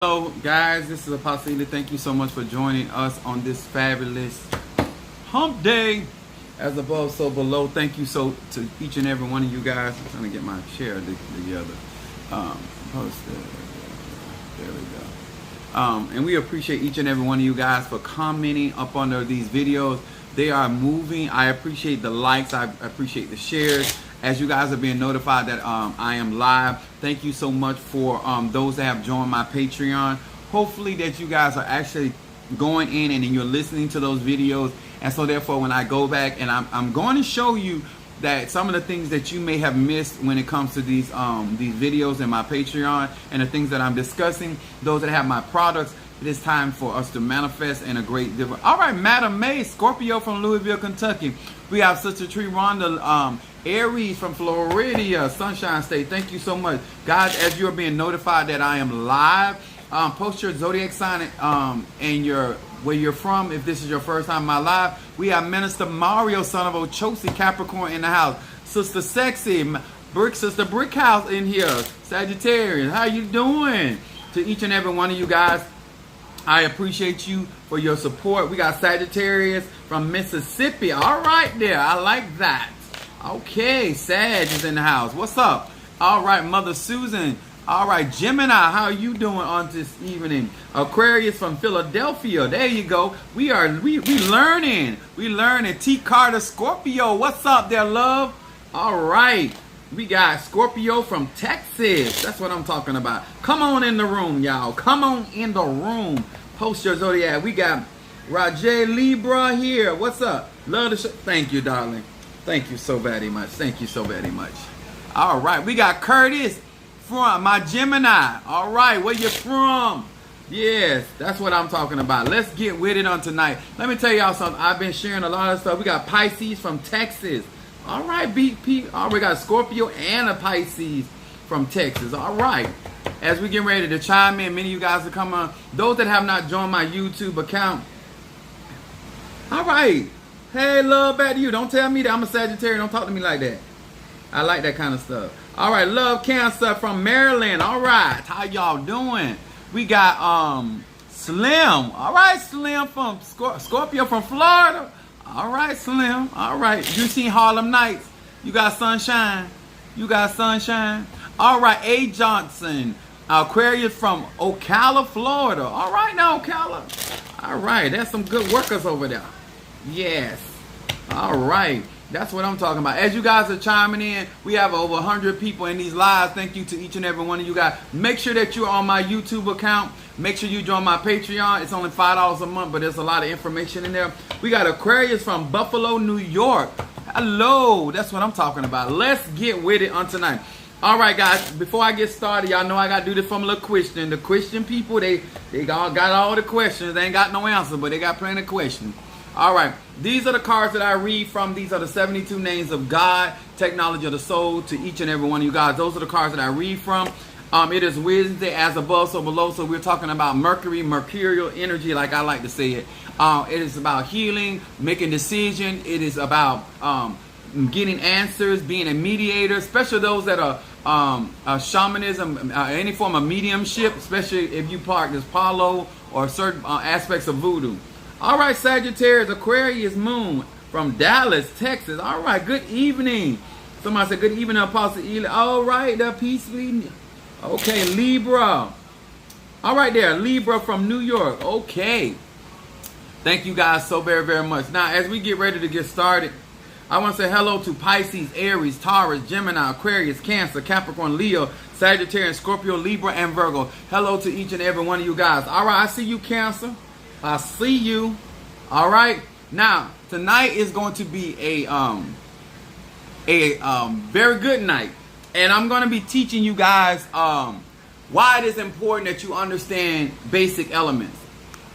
Hello guys, this is Apostle Ely. Thank you so much for joining us on this fabulous hump day. As above, so below. Thank you so to each and every one of you guys. I'm trying to get my chair together. There we go. And we appreciate each and every one of you guys for commenting up under these videos. They are moving. I appreciate the likes. I appreciate the shares. As you guys are being notified that I am live. Thank you so much for those that have joined my Patreon. Hopefully that you guys are actually going in and you're listening to those videos. And so therefore when I go back and I'm going to show you that some of the things that you may have missed when it comes to these videos in my Patreon and the things that I'm discussing, those that have my products, it is time for us to manifest in a great difference. All right, Madam May, Scorpio from Louisville, Kentucky. We have Sister Tree Rhonda, Aries from Florida, Sunshine State. Thank you so much. Guys, as you're being notified that I am live, post your zodiac sign and where you're from. If this is your first time in my live, we have Minister Mario, son of Ochosi, Capricorn in the house. Sister Sexy, Sister Brickhouse in here. Sagittarius, how you doing? To each and every one of you guys, I appreciate you for your support. We got Sagittarius from Mississippi. All right there. I like that. Okay, Sag is in the house. What's up? All right, Mother Susan. All right, Gemini, how are you doing on this evening? Aquarius from Philadelphia. There you go. We learning. We learning. T. Carter, Scorpio. What's up there, love? All right. We got Scorpio from Texas. That's what I'm talking about. Come on in the room, y'all. Come on in the room. Post your zodiac. We got Rajay Libra here. What's up? Love the show. Thank you, darling. Thank you so very much. Thank you so very much. All right. We got Curtis from my Gemini. All right. Where you from? Yes, that's what I'm talking about. Let's get with it on tonight. Let me tell y'all something. I've been sharing a lot of stuff. We got Pisces from Texas. All right, BP. All right, we got Scorpio and a Pisces from Texas. All right. As we get ready to chime in, many of you guys are coming on. Those that have not joined my YouTube account. All right. Hey, love, back to you. Don't tell me that I'm a Sagittarius. Don't talk to me like that. I like that kind of stuff. All right, love, Cancer from Maryland. All right. How y'all doing? We got Slim. All right, Slim from Scorpio from Florida. All right, Slim. All right. You seen Harlem Nights. You got Sunshine. You got Sunshine. All right, A. Johnson. Aquarius from Ocala, Florida. All right now, Ocala. All right. That's some good workers over there. Yes. All right. That's what I'm talking about. As you guys are chiming in, we have over 100 people in these lives. Thank you to each and every one of you guys. Make sure that you're on my YouTube account. Make sure you join my Patreon. It's only $5 a month, but there's a lot of information in there. We got Aquarius from Buffalo, New York. Hello. That's what I'm talking about. Let's get with it on tonight. All right, guys. Before I get started, y'all know I got to do this from a little question. The question people, they got all the questions. They ain't got no answer, but they got plenty of questions. All right. These are the cards that I read from. These are the 72 names of God, technology of the soul to each and every one of you guys. Those are the cards that I read from. It is Wednesday, as above, so below. So we're talking about Mercury, mercurial energy, like I like to say it. It is about healing, making decisions. It is about getting answers, being a mediator, especially those that are shamanism, any form of mediumship, especially if you practice Palo or certain aspects of voodoo. All right, Sagittarius, Aquarius moon from Dallas, Texas. All right, good evening. Somebody said, good evening, Apostle Ely. All right, the peacefully. Okay, Libra. All right there, Libra from New York. Okay. Thank you guys so very, very much. Now, as we get ready to get started, I want to say hello to Pisces, Aries, Taurus, Gemini, Aquarius, Cancer, Capricorn, Leo, Sagittarius, Scorpio, Libra, and Virgo. Hello to each and every one of you guys. All right, I see you, Cancer. I see you. All right. Now, tonight is going to be a very good night. And I'm going to be teaching you guys why it is important that you understand basic elements.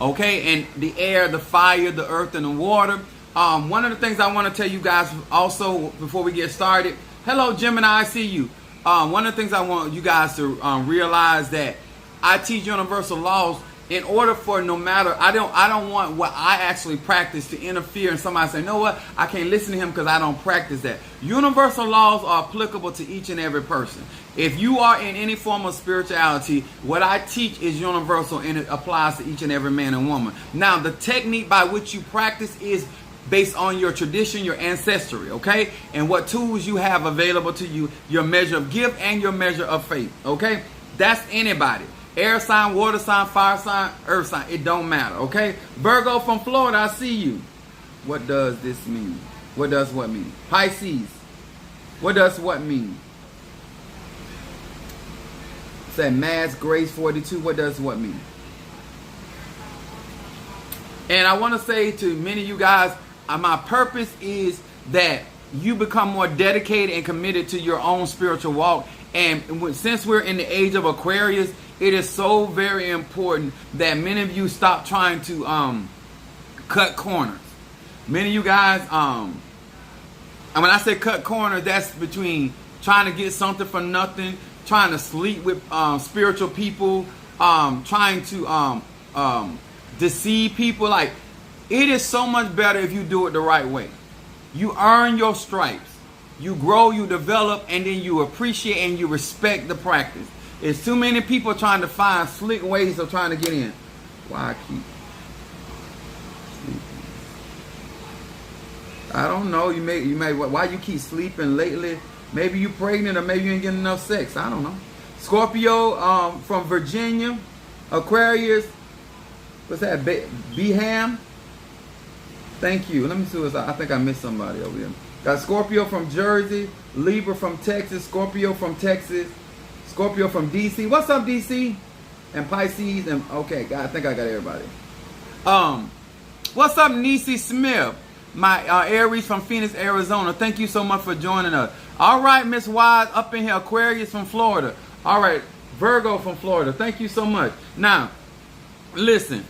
Okay? And the air, the fire, the earth, and the water. One of the things I want to tell you guys also before we get started. Hello, Gemini. I see you. One of the things I want you guys to realize that I teach universal laws in order for no matter, I don't want what I actually practice to interfere and somebody say, you know what, I can't listen to him because I don't practice that. Universal laws are applicable to each and every person. If you are in any form of spirituality, what I teach is universal and it applies to each and every man and woman. Now, the technique by which you practice is based on your tradition, your ancestry, okay? And what tools you have available to you, your measure of gift and your measure of faith, okay? That's anybody. Air sign, water sign, fire sign, earth sign. It don't matter, okay? Virgo from Florida, I see you. What does this mean? What does what mean? Pisces. What does what mean? Say Mass Grace 42. What does what mean? And I want to say to many of you guys, my purpose is that you become more dedicated and committed to your own spiritual walk. And since we're in the age of Aquarius, it is so very important that many of you stop trying to cut corners. Many of you guys, and when I say cut corners, that's between trying to get something for nothing, trying to sleep with spiritual people, trying to deceive people. Like, it is so much better if you do it the right way. You earn your stripes. You grow, you develop, and then you appreciate and you respect the practice. It's too many people trying to find slick ways of trying to get in. Why I keep sleeping? I don't know. You may. Why you keep sleeping lately? Maybe you pregnant or maybe you ain't getting enough sex. I don't know. Scorpio from Virginia, Aquarius. What's that? Beham. Thank you. Let me see what's. I think I missed somebody over here. Got Scorpio from Jersey, Libra from Texas, Scorpio from Texas, Scorpio from DC. What's up, DC? And Pisces and okay, I think I got everybody. What's up, Niecy Smith? My Aries from Phoenix, Arizona. Thank you so much for joining us. All right, Miss Wise up in here, Aquarius from Florida. All right, Virgo from Florida. Thank you so much. Now, listen.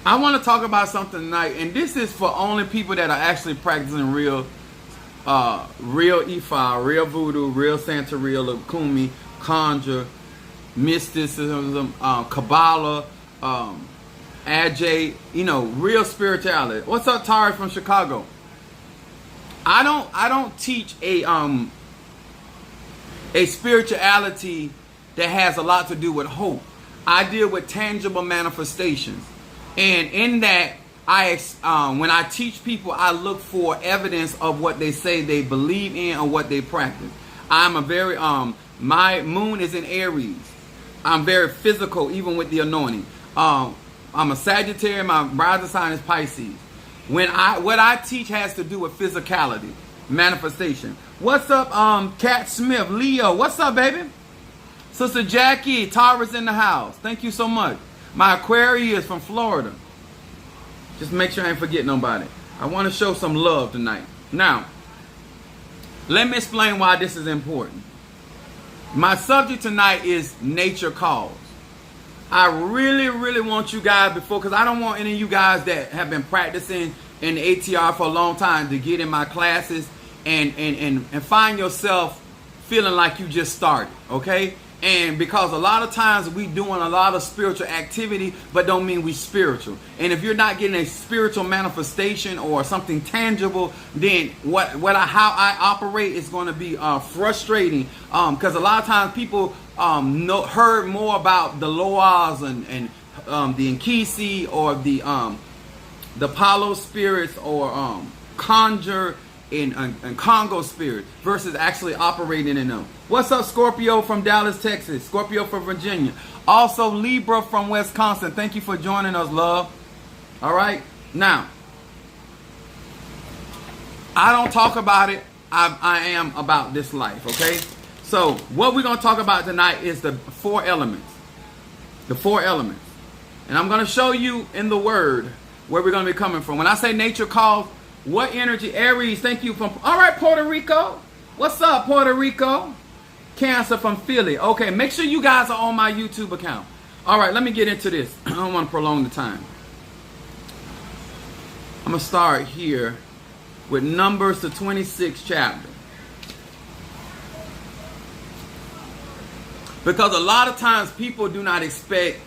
I want to talk about something tonight, and this is for only people that are actually practicing real Ifa, real voodoo, real Santeria, Lakumi, conjure, mysticism, Kabbalah, Ajay, real spirituality. What's up, Tari from Chicago? I don't teach a spirituality that has a lot to do with hope. I deal with tangible manifestations. And in that, when I teach people, I look for evidence of what they say they believe in or what they practice. I'm a very, my moon is in Aries. I'm very physical, even with the anointing. I'm a Sagittarius, my rising sign is Pisces. What I teach has to do with physicality, manifestation. What's up, Kat Smith, Leo? What's up, baby? Sister Jackie, Taurus in the house. Thank you so much. My Aquarius from Florida. Just make sure I ain't forgetting nobody. I want to show some love tonight. Now, let me explain why this is important. My subject tonight is nature calls. I really, really want you guys because I don't want any of you guys that have been practicing in the ATR for a long time to get in my classes and find yourself feeling like you just started, okay? And because a lot of times we doing a lot of spiritual activity, but don't mean we spiritual. And if you're not getting a spiritual manifestation or something tangible, then how I operate is going to be frustrating. Because a lot of times people heard more about the Loas and the Nkisi or the Palo spirits or conjure and Congo spirit versus actually operating in them. What's up, Scorpio from Dallas, Texas? Scorpio from Virginia. Also, Libra from Wisconsin. Thank you for joining us, love. All right. Now, I don't talk about it. I am about this life, okay? So, what we're going to talk about tonight is the 4 elements. The 4 elements. And I'm going to show you in the Word where we're going to be coming from. When I say nature calls, what energy? Aries, thank you. All right, Puerto Rico. What's up, Puerto Rico? Cancer from Philly. Okay, make sure you guys are on my YouTube account. All right, let me get into this. I don't want to prolong the time. I'm going to start here with Numbers, the 26th chapter. Because a lot of times people do not expect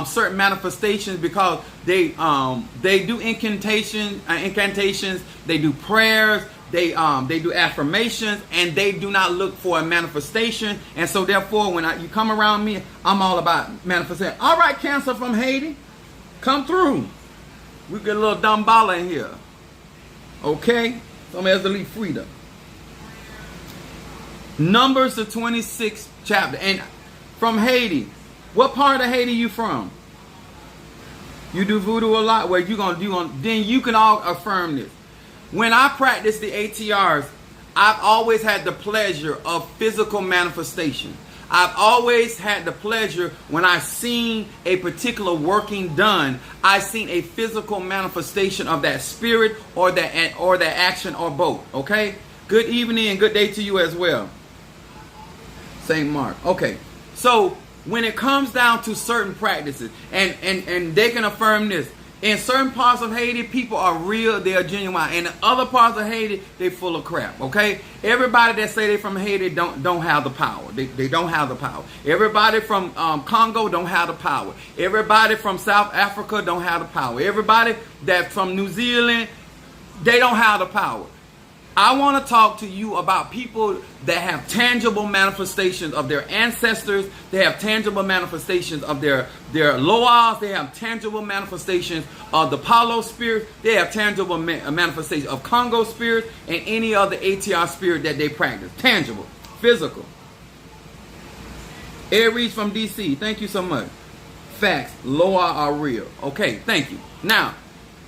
certain manifestations because they do incantations, they do prayers, they do affirmations, and they do not look for a manifestation. And so therefore, when you come around me, I'm all about manifestation. All right, Cancer from Haiti, come through. We get a little Dambala in here. Okay? Somebody has to leave freedom. Numbers, the 26th chapter. And from Haiti. What part of Haiti you from? You do voodoo a lot? Well, then you can all affirm this. When I practice the ATRs, I've always had the pleasure of physical manifestation. I've always had the pleasure when I've seen a particular working done, I've seen a physical manifestation of that spirit or that action or both. Okay? Good evening and good day to you as well. St. Mark. Okay. So when it comes down to certain practices, and they can affirm this, in certain parts of Haiti, people are real, they are genuine. In other parts of Haiti, they full of crap, okay? Everybody that say they from Haiti don't have the power. They don't have the power. Everybody from Congo don't have the power. Everybody from South Africa don't have the power. Everybody that from New Zealand, they don't have the power. I want to talk to you about people that have tangible manifestations of their ancestors. They have tangible manifestations of their Loas. They have tangible manifestations of the Palo spirit. They have tangible manifestations of Congo spirit and any other ATR spirit that they practice. Tangible, physical. Aries from DC, thank you so much. Facts, Loa are real. Okay, thank you. Now,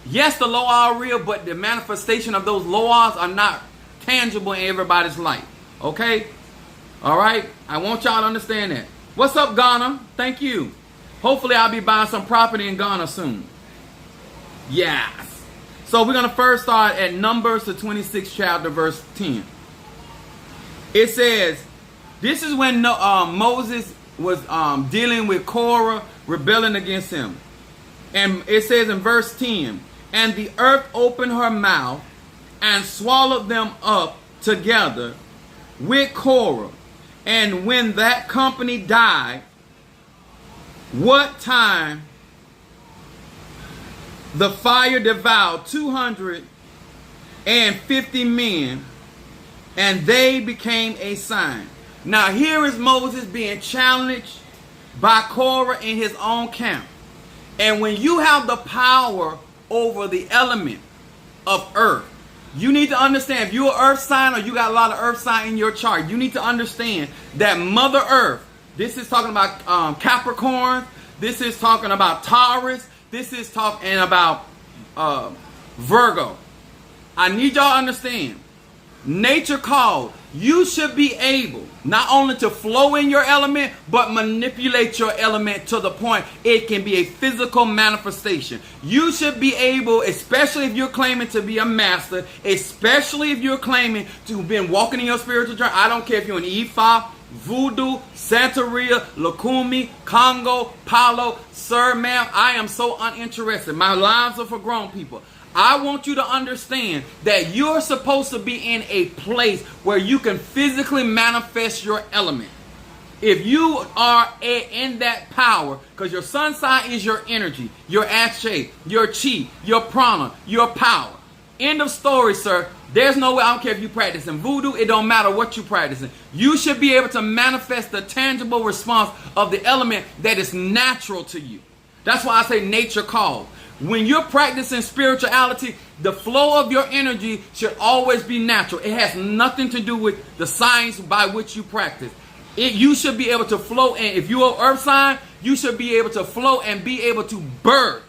yes, the Loa are real, but the manifestation of those Loas are not tangible in everybody's life. Okay? All right? I want y'all to understand that. What's up, Ghana? Thank you. Hopefully, I'll be buying some property in Ghana soon. Yes. So, we're going to first start at Numbers, the 26th chapter, verse 10. It says, this is when Moses was dealing with Korah, rebelling against him. And it says in verse 10, and the earth opened her mouth and swallowed them up together with Korah. And when that company died, what time the fire devoured 250 men, and they became a sign. Now here is Moses being challenged by Korah in his own camp. And when you have the power over the element of earth, you need to understand, if you're an earth sign or you got a lot of earth sign in your chart, you need to understand that Mother Earth, this is talking about Capricorn, this is talking about Taurus, this is talking about Virgo. I need y'all to understand, nature called, you should be able not only to flow in your element, but manipulate your element to the point it can be a physical manifestation. You should be able, especially if you're claiming to be a master, especially if you're claiming to have been walking in your spiritual journey. I don't care if you're an Ifa, Voodoo, Santeria, Lukumi, Congo, Palo, sir, ma'am, I am so uninterested. My lives are for grown people. I want you to understand that you're supposed to be in a place where you can physically manifest your element. If you are in that power, because your sun sign is your energy, your Akshay, your Chi, your Prana, your power. End of story, sir. There's no way, I don't care if you practicing voodoo, it don't matter what you practicing. You should be able to manifest the tangible response of the element that is natural to you. That's why I say nature calls. When you're practicing spirituality, the flow of your energy should always be natural. It has nothing to do with the science by which you practice. You should be able to flow, and if you're an earth sign, you should be able to flow and be able to birth.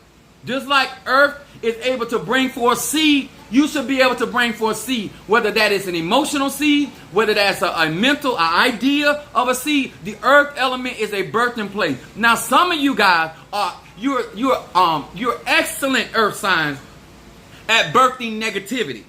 Just like earth is able to bring forth seed, you should be able to bring forth seed. Whether that is an emotional seed, whether that's a mental idea of a seed, the earth element is a birthing place. Now, some of you guys are you're excellent earth signs at birthing negativity.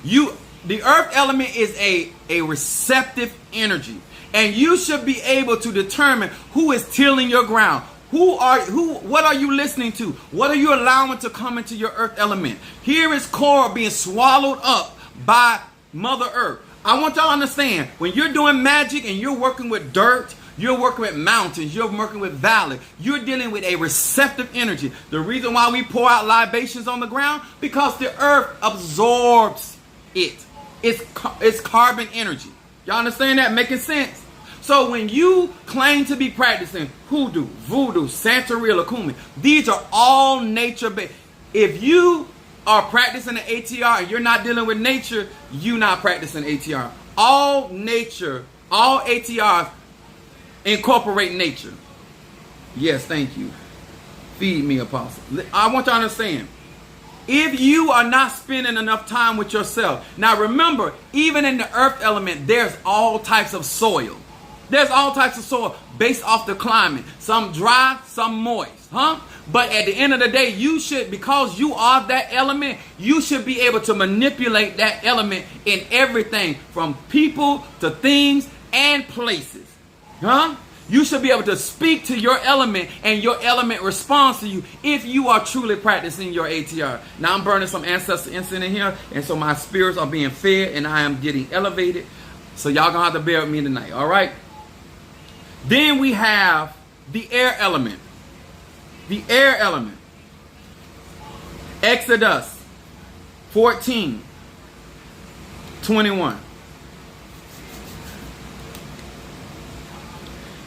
The earth element is a receptive energy, and you should be able to determine who is tilling your ground. What are you listening to? What are you allowing to come into your earth element? Here is Korah being swallowed up by Mother Earth. I want y'all to understand, when you're doing magic and you're working with dirt, You're working with mountains. You're working with valley. You're dealing with a receptive energy. The reason why we pour out libations on the ground, because the earth absorbs it. It's carbon energy. Y'all understand that? Making sense? So when you claim to be practicing hoodoo, voodoo, Santeria, Lakumi, these are all nature-based. If you are practicing the ATR and you're not dealing with nature, you're not practicing ATR. All nature, all ATRs incorporate nature. Yes, thank you. Feed me, Apostle. I want you to understand. If you are not spending enough time with yourself. Now remember, even in the earth element, there's all types of soil. There's all types of soil based off the climate. Some dry, some moist. But at the end of the day, you should, because you are that element, you should be able to manipulate that element in everything from people to things and places. You should be able to speak to your element and your element responds to you if you are truly practicing your ATR. Now I'm burning some ancestor incense in here, and so my spirits are being fed and I am getting elevated. So y'all gonna have to bear with me tonight, all right? Then we have the air element. The air element. Exodus 14:21.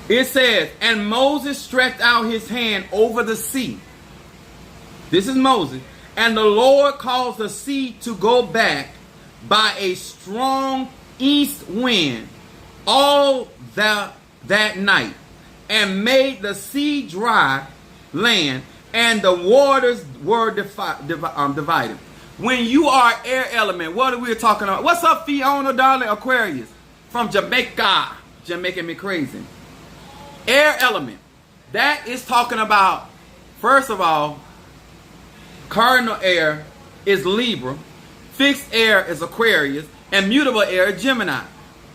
It says, and Moses stretched out his hand over the sea. This is Moses. And the Lord caused the sea to go back by a strong east wind all that night, and made the sea dry land, and the waters were divided. When you are air element, what are we talking about? What's up, Fiona, darling? Aquarius from Jamaica. Jamaican me crazy. Air element. That is talking about, first of all, cardinal air is Libra, fixed air is Aquarius, and mutable air is Gemini.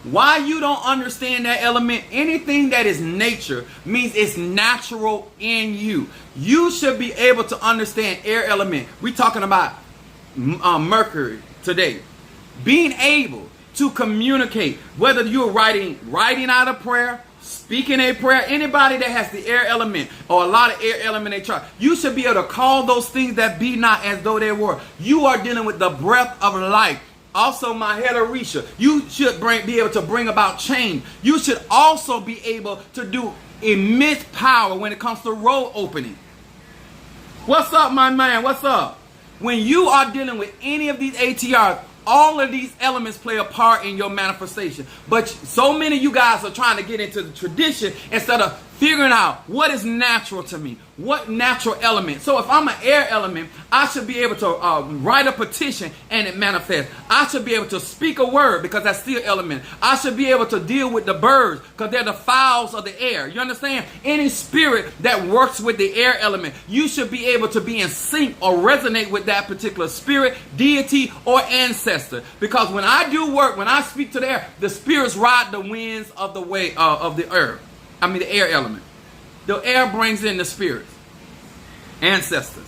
Why you don't understand that element? Anything that is nature means it's natural in you. You should be able to understand air element. We're talking about Mercury today. Being able to communicate, whether you're writing out a prayer, speaking a prayer, anybody that has the air element or a lot of air element they chart, you should be able to call those things that be not as though they were. You are dealing with the breath of life. Also, my Heterisha, you should be able to bring about change. You should also be able to do immense power when it comes to road opening. What's up, my man? What's up? When you are dealing with any of these ATRs, all of these elements play a part in your manifestation. But so many of you guys are trying to get into the tradition instead of figuring out what is natural to me, what natural element. So if I'm an air element, I should be able to write a petition and it manifests. I should be able to speak a word because that's still element. I should be able to deal with the birds because they're the fowls of the air. You understand? Any spirit that works with the air element, you should be able to be in sync or resonate with that particular spirit, deity, or ancestor. Because when I do work, when I speak to the air, the spirits ride the winds of the way of the earth. I mean the air element. The air brings in the spirits. Ancestors.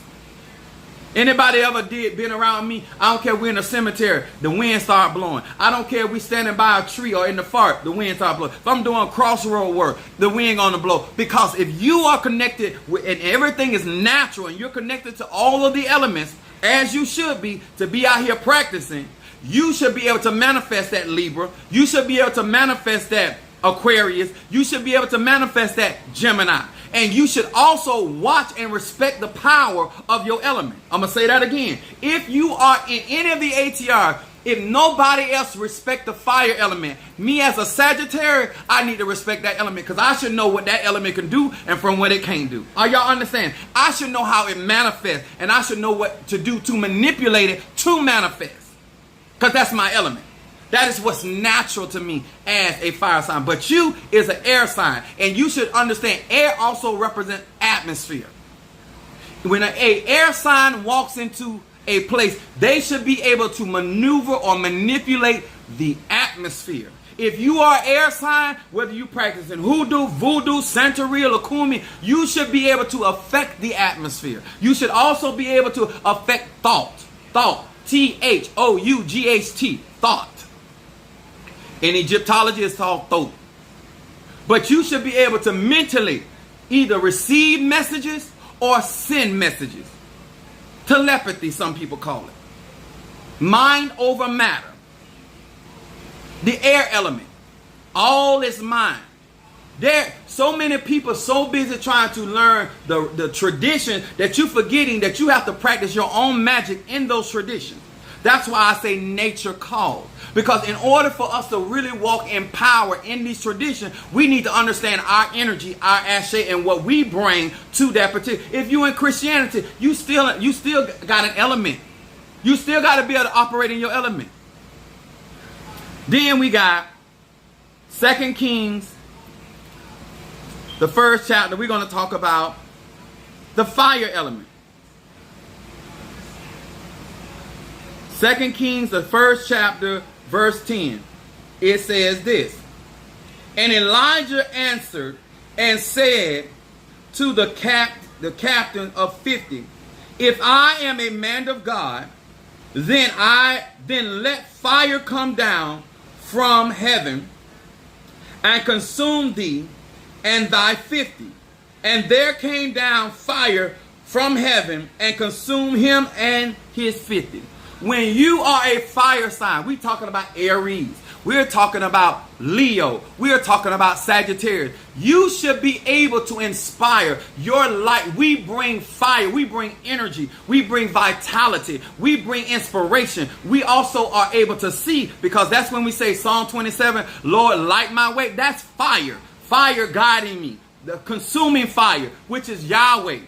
Anybody ever been around me? I don't care if we're in a cemetery, the wind start blowing. I don't care if we're standing by a tree or in the fart, the wind start blowing. If I'm doing crossroad work, the wind gonna blow. Because if you are connected with, and everything is natural, and you're connected to all of the elements, as you should be, to be out here practicing, you should be able to manifest that Libra. You should be able to manifest that Aquarius. You should be able to manifest that Gemini. And you should also watch and respect the power of your element. I'm going to say that again. If you are in any of the ATR, if nobody else respect the fire element, me as a Sagittarius, I need to respect that element because I should know what that element can do and from what it can't do. Are y'all understand? I should know how it manifests and I should know what to do to manipulate it to manifest because that's my element. That is what's natural to me as a fire sign. But you is an air sign. And you should understand air also represents atmosphere. When an air sign walks into a place, they should be able to maneuver or manipulate the atmosphere. If you are air sign, whether you practice in hoodoo, voodoo, Santeria, Lakumi, you should be able to affect the atmosphere. You should also be able to affect thought. Thought. T-H-O-U-G-H-T. Thought. In Egyptology, it's called thoth. But you should be able to mentally either receive messages or send messages. Telepathy, some people call it. Mind over matter. The air element. All is mind. There, so many people so busy trying to learn the tradition that you're forgetting that you have to practice your own magic in those traditions. That's why I say nature calls. Because in order for us to really walk in power in these traditions, we need to understand our energy, our ashe, and what we bring to that particular. If you're in Christianity, you still got an element. You still got to be able to operate in your element. Then we got 2 Kings, the first chapter. We're going to talk about the fire element. 2 Kings, the first chapter, verse 10. It says this. And Elijah answered and said to the captain of 50, if I am a man of God, then let fire come down from heaven and consume thee and thy 50. And there came down fire from heaven and consumed him and his 50. When you are a fire sign, we're talking about Aries. We're talking about Leo. We're talking about Sagittarius. You should be able to inspire your light. We bring fire. We bring energy. We bring vitality. We bring inspiration. We also are able to see, because that's when we say Psalm 27, Lord, light my way. That's fire. Fire guiding me. The consuming fire, which is Yahweh.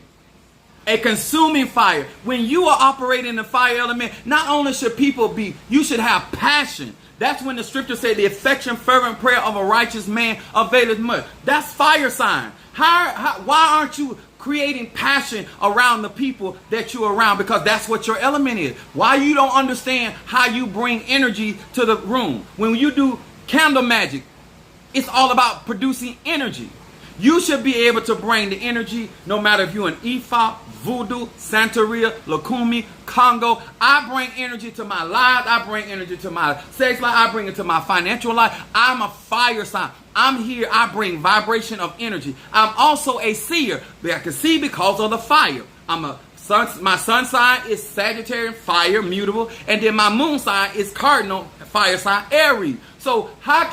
A consuming fire. When you are operating in the fire element, not only should people be, you should have passion. That's when the scripture say the affection, fervent prayer of a righteous man availeth much. That's fire sign. Why aren't you creating passion around the people that you're around? Because that's what your element is. Why you don't understand how you bring energy to the room? When you do candle magic, it's all about producing energy. You should be able to bring the energy, no matter if you're an Ifa, Voodoo, Santeria, Lukumi, Congo. I bring energy to my lives. I bring energy to my sex life. I bring it to my financial life. I'm a fire sign. I'm here. I bring vibration of energy. I'm also a seer. I can see because of the fire. My sun sign is Sagittarius, fire, mutable. And then my moon sign is cardinal, fire sign, Aries. So how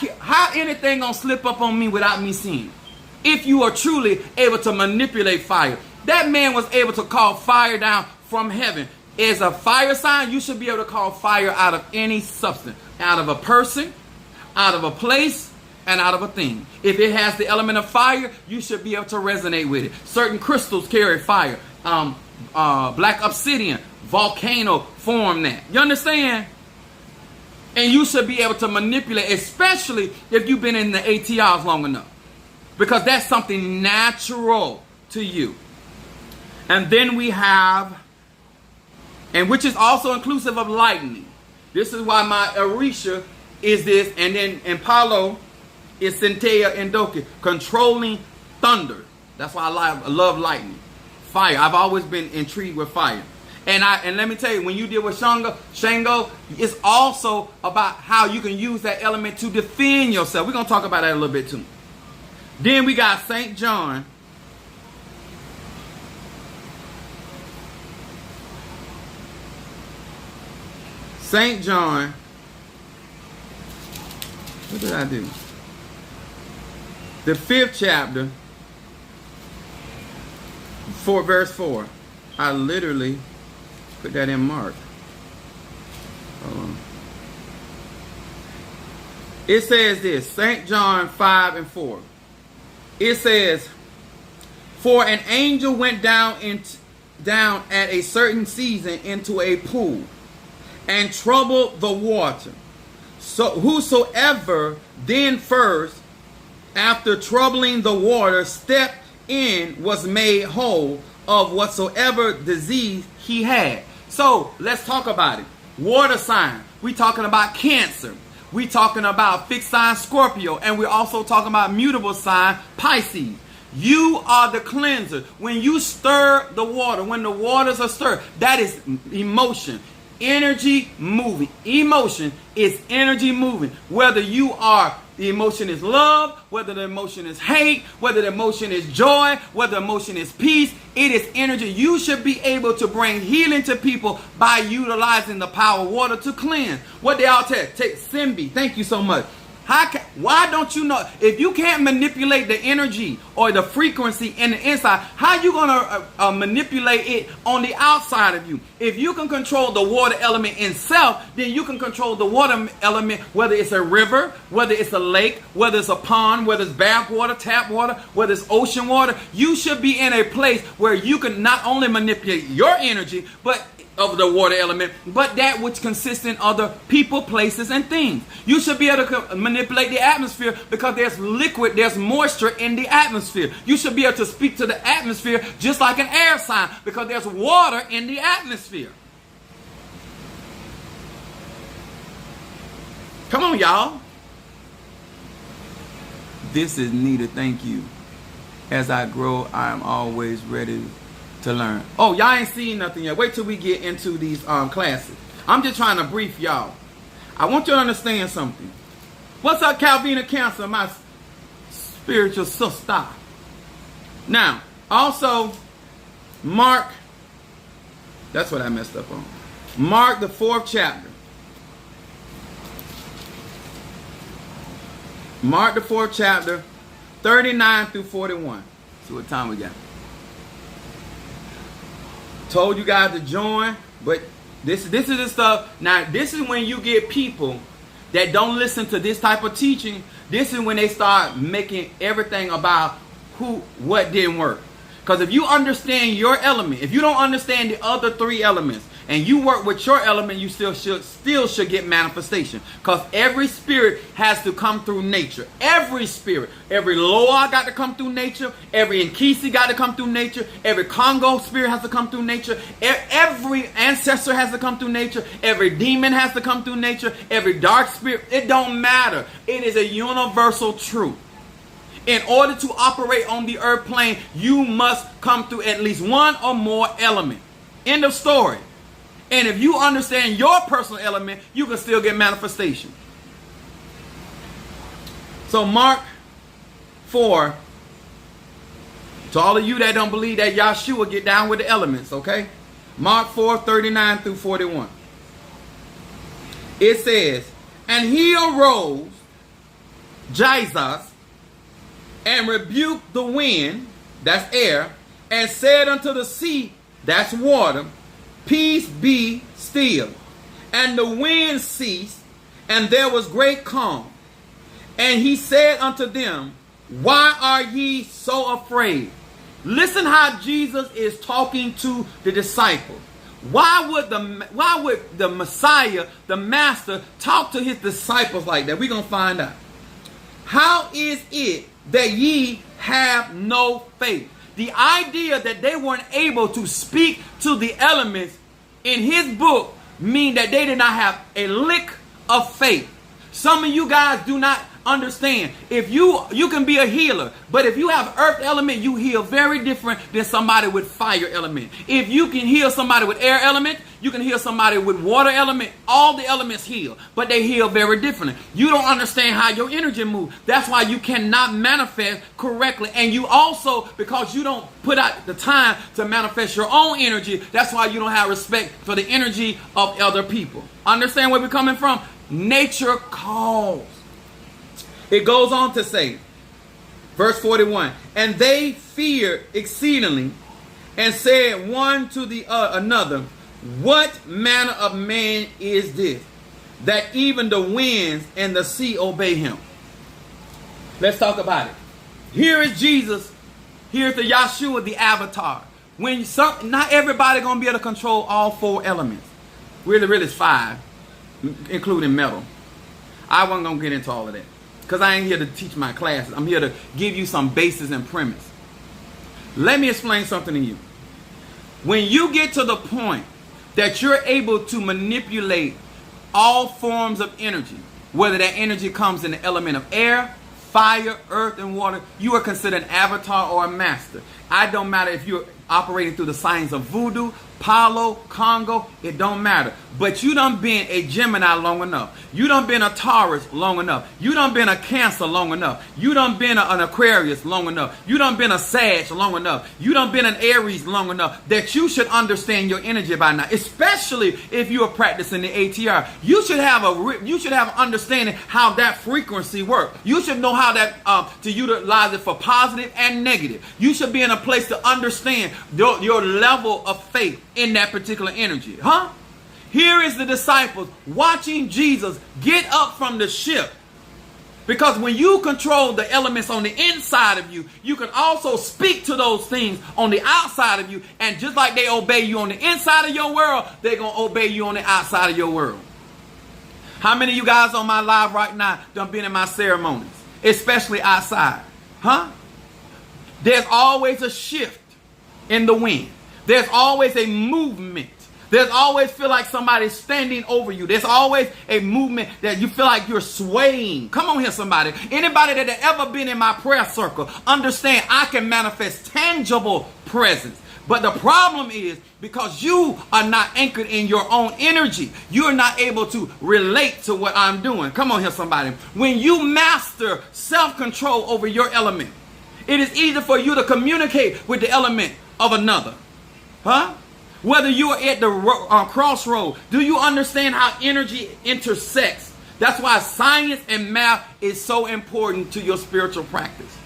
anything gonna slip up on me without me seeing? If you are truly able to manipulate fire. That man was able to call fire down from heaven. As a fire sign, you should be able to call fire out of any substance. Out of a person, out of a place, and out of a thing. If it has the element of fire, you should be able to resonate with it. Certain crystals carry fire. Black obsidian, volcano form that. You understand? And you should be able to manipulate, especially if you've been in the ATRs long enough. Because that's something natural to you. And then we have, and which is also inclusive of lightning. This is why my Orisha is this. And then in Palo is Centea and Doki, controlling thunder. That's why I love lightning. Fire. I've always been intrigued with fire. And let me tell you, when you deal with Shango, it's also about how you can use that element to defend yourself. We're going to talk about that a little bit too. Then we got St. John. St. John. What did I do? The 5th chapter, verse 4. I literally put that in Mark. Hold on. It says this, St. John 5 and 4. It says, for an angel went down at a certain season into a pool and troubled the water. So whosoever then first, after troubling the water, stepped in was made whole of whatsoever disease he had. So let's talk about it. Water sign. We talking about Cancer. We talking about fixed sign Scorpio, and we're also talking about mutable sign Pisces. You are the cleanser. When you stir the water, when the waters are stirred, that is emotion. Energy moving. Emotion is energy moving. Whether you are the emotion is love, whether the emotion is hate, whether the emotion is joy, whether the emotion is peace, it is energy. You should be able to bring healing to people by utilizing the power of water to cleanse. What they all take Simbi. Thank you so much. Why don't you know? If you can't manipulate the energy or the frequency in the inside, how you going to manipulate it on the outside of you? If you can control the water element itself, then you can control the water element, whether it's a river, whether it's a lake, whether it's a pond, whether it's bath water, tap water, whether it's ocean water. You should be in a place where you can not only manipulate your energy, but of the water element, but that which consists in other people, places, and things. You should be able to manipulate the atmosphere because there's liquid, there's moisture in the atmosphere. You should be able to speak to the atmosphere just like an air sign because there's water in the atmosphere. Come on, y'all. This is Nita. Thank you. As I grow, I am always ready to learn. Oh, y'all ain't seen nothing yet. Wait till we get into these classes. I'm just trying to brief y'all. I want you to understand something. What's up, Calvina Cancer, my spiritual sister? Now, also, Mark, that's what I messed up on. Mark, the 4th chapter. Mark, the 4th chapter, 39 through 41. See what time we got. Told you guys to join, but this is the stuff. Now, this is when you get people that don't listen to this type of teaching. This is when they start making everything about what didn't work. Because if you understand your element, if you don't understand the other 3 elements, and you work with your element, you still should get manifestation. Because every spirit has to come through nature. Every spirit. Every Loa got to come through nature. Every Nkisi got to come through nature. Every Congo spirit has to come through nature. Every ancestor has to come through nature. Every demon has to come through nature. Every dark spirit. It don't matter. It is a universal truth. In order to operate on the earth plane, you must come through at least one or more element. End of story. And if you understand your personal element, you can still get manifestation. So Mark 4, to all of you that don't believe that Yahshua get down with the elements, okay? Mark 4, 39 through 41. It says, and he arose, Jesus, and rebuked the wind, that's air, and said unto the sea, that's water, peace be still. And the wind ceased, and there was great calm. And he said unto them, why are ye so afraid? Listen how Jesus is talking to the disciples. Why would the Messiah, the Master, talk to his disciples like that? We're going to find out. How is it that ye have no faith? The idea that they weren't able to speak to the elements in his book mean that they did not have a lick of faith. Some of you guys do not understand. If you can be a healer, but if you have earth element, you heal very different than somebody with fire element. If you can heal somebody with air element, you can heal somebody with water element. All the elements heal, but they heal very differently. You don't understand how your energy moves. That's why you cannot manifest correctly. And you also, because you don't put out the time to manifest your own energy, that's why you don't have respect for the energy of other people. Understand where we're coming from? Nature calls. It goes on to say, verse 41, and they feared exceedingly and said one to the another, what manner of man is this, that even the winds and the sea obey him? Let's talk about it. Here is Jesus. Here's the Yahshua, the avatar. Not everybody going to be able to control all 4 elements. Really it's 5, including metal. I wasn't going to get into all of that, because I ain't here to teach my classes. I'm here to give you some basis and premise. Let me explain something to you. When you get to the point that you're able to manipulate all forms of energy, whether that energy comes in the element of air, fire, earth, and water, you are considered an avatar or a master. I don't matter if you're operating through the science of voodoo, Paulo, Congo, it don't matter. But you done been a Gemini long enough. You done been a Taurus long enough. You done been a Cancer long enough. You done been an Aquarius long enough. You done been a Sag long enough. You done been an Aries long enough that you should understand your energy by now. Especially if you are practicing the ATR. You should have an understanding how that frequency works. You should know how that to utilize it for positive and negative. You should be in a place to understand your level of faith in that particular energy. Here is the disciples watching Jesus get up from the ship. Because when you control the elements on the inside of you, you can also speak to those things on the outside of you. And just like they obey you on the inside of your world, they're going to obey you on the outside of your world. How many of you guys on my live right now done been in my ceremonies, especially outside? There's always a shift in the wind. There's always a movement. There's always feel like somebody's standing over you. There's always a movement that you feel like you're swaying. Come on here, somebody. Anybody that has ever been in my prayer circle, understand I can manifest tangible presence. But the problem is because you are not anchored in your own energy, you're not able to relate to what I'm doing. Come on here, somebody. When you master self-control over your element, it is easy for you to communicate with the element of another. Whether you are at the crossroad, do you understand how energy intersects? That's why science and math is so important to your spiritual practice.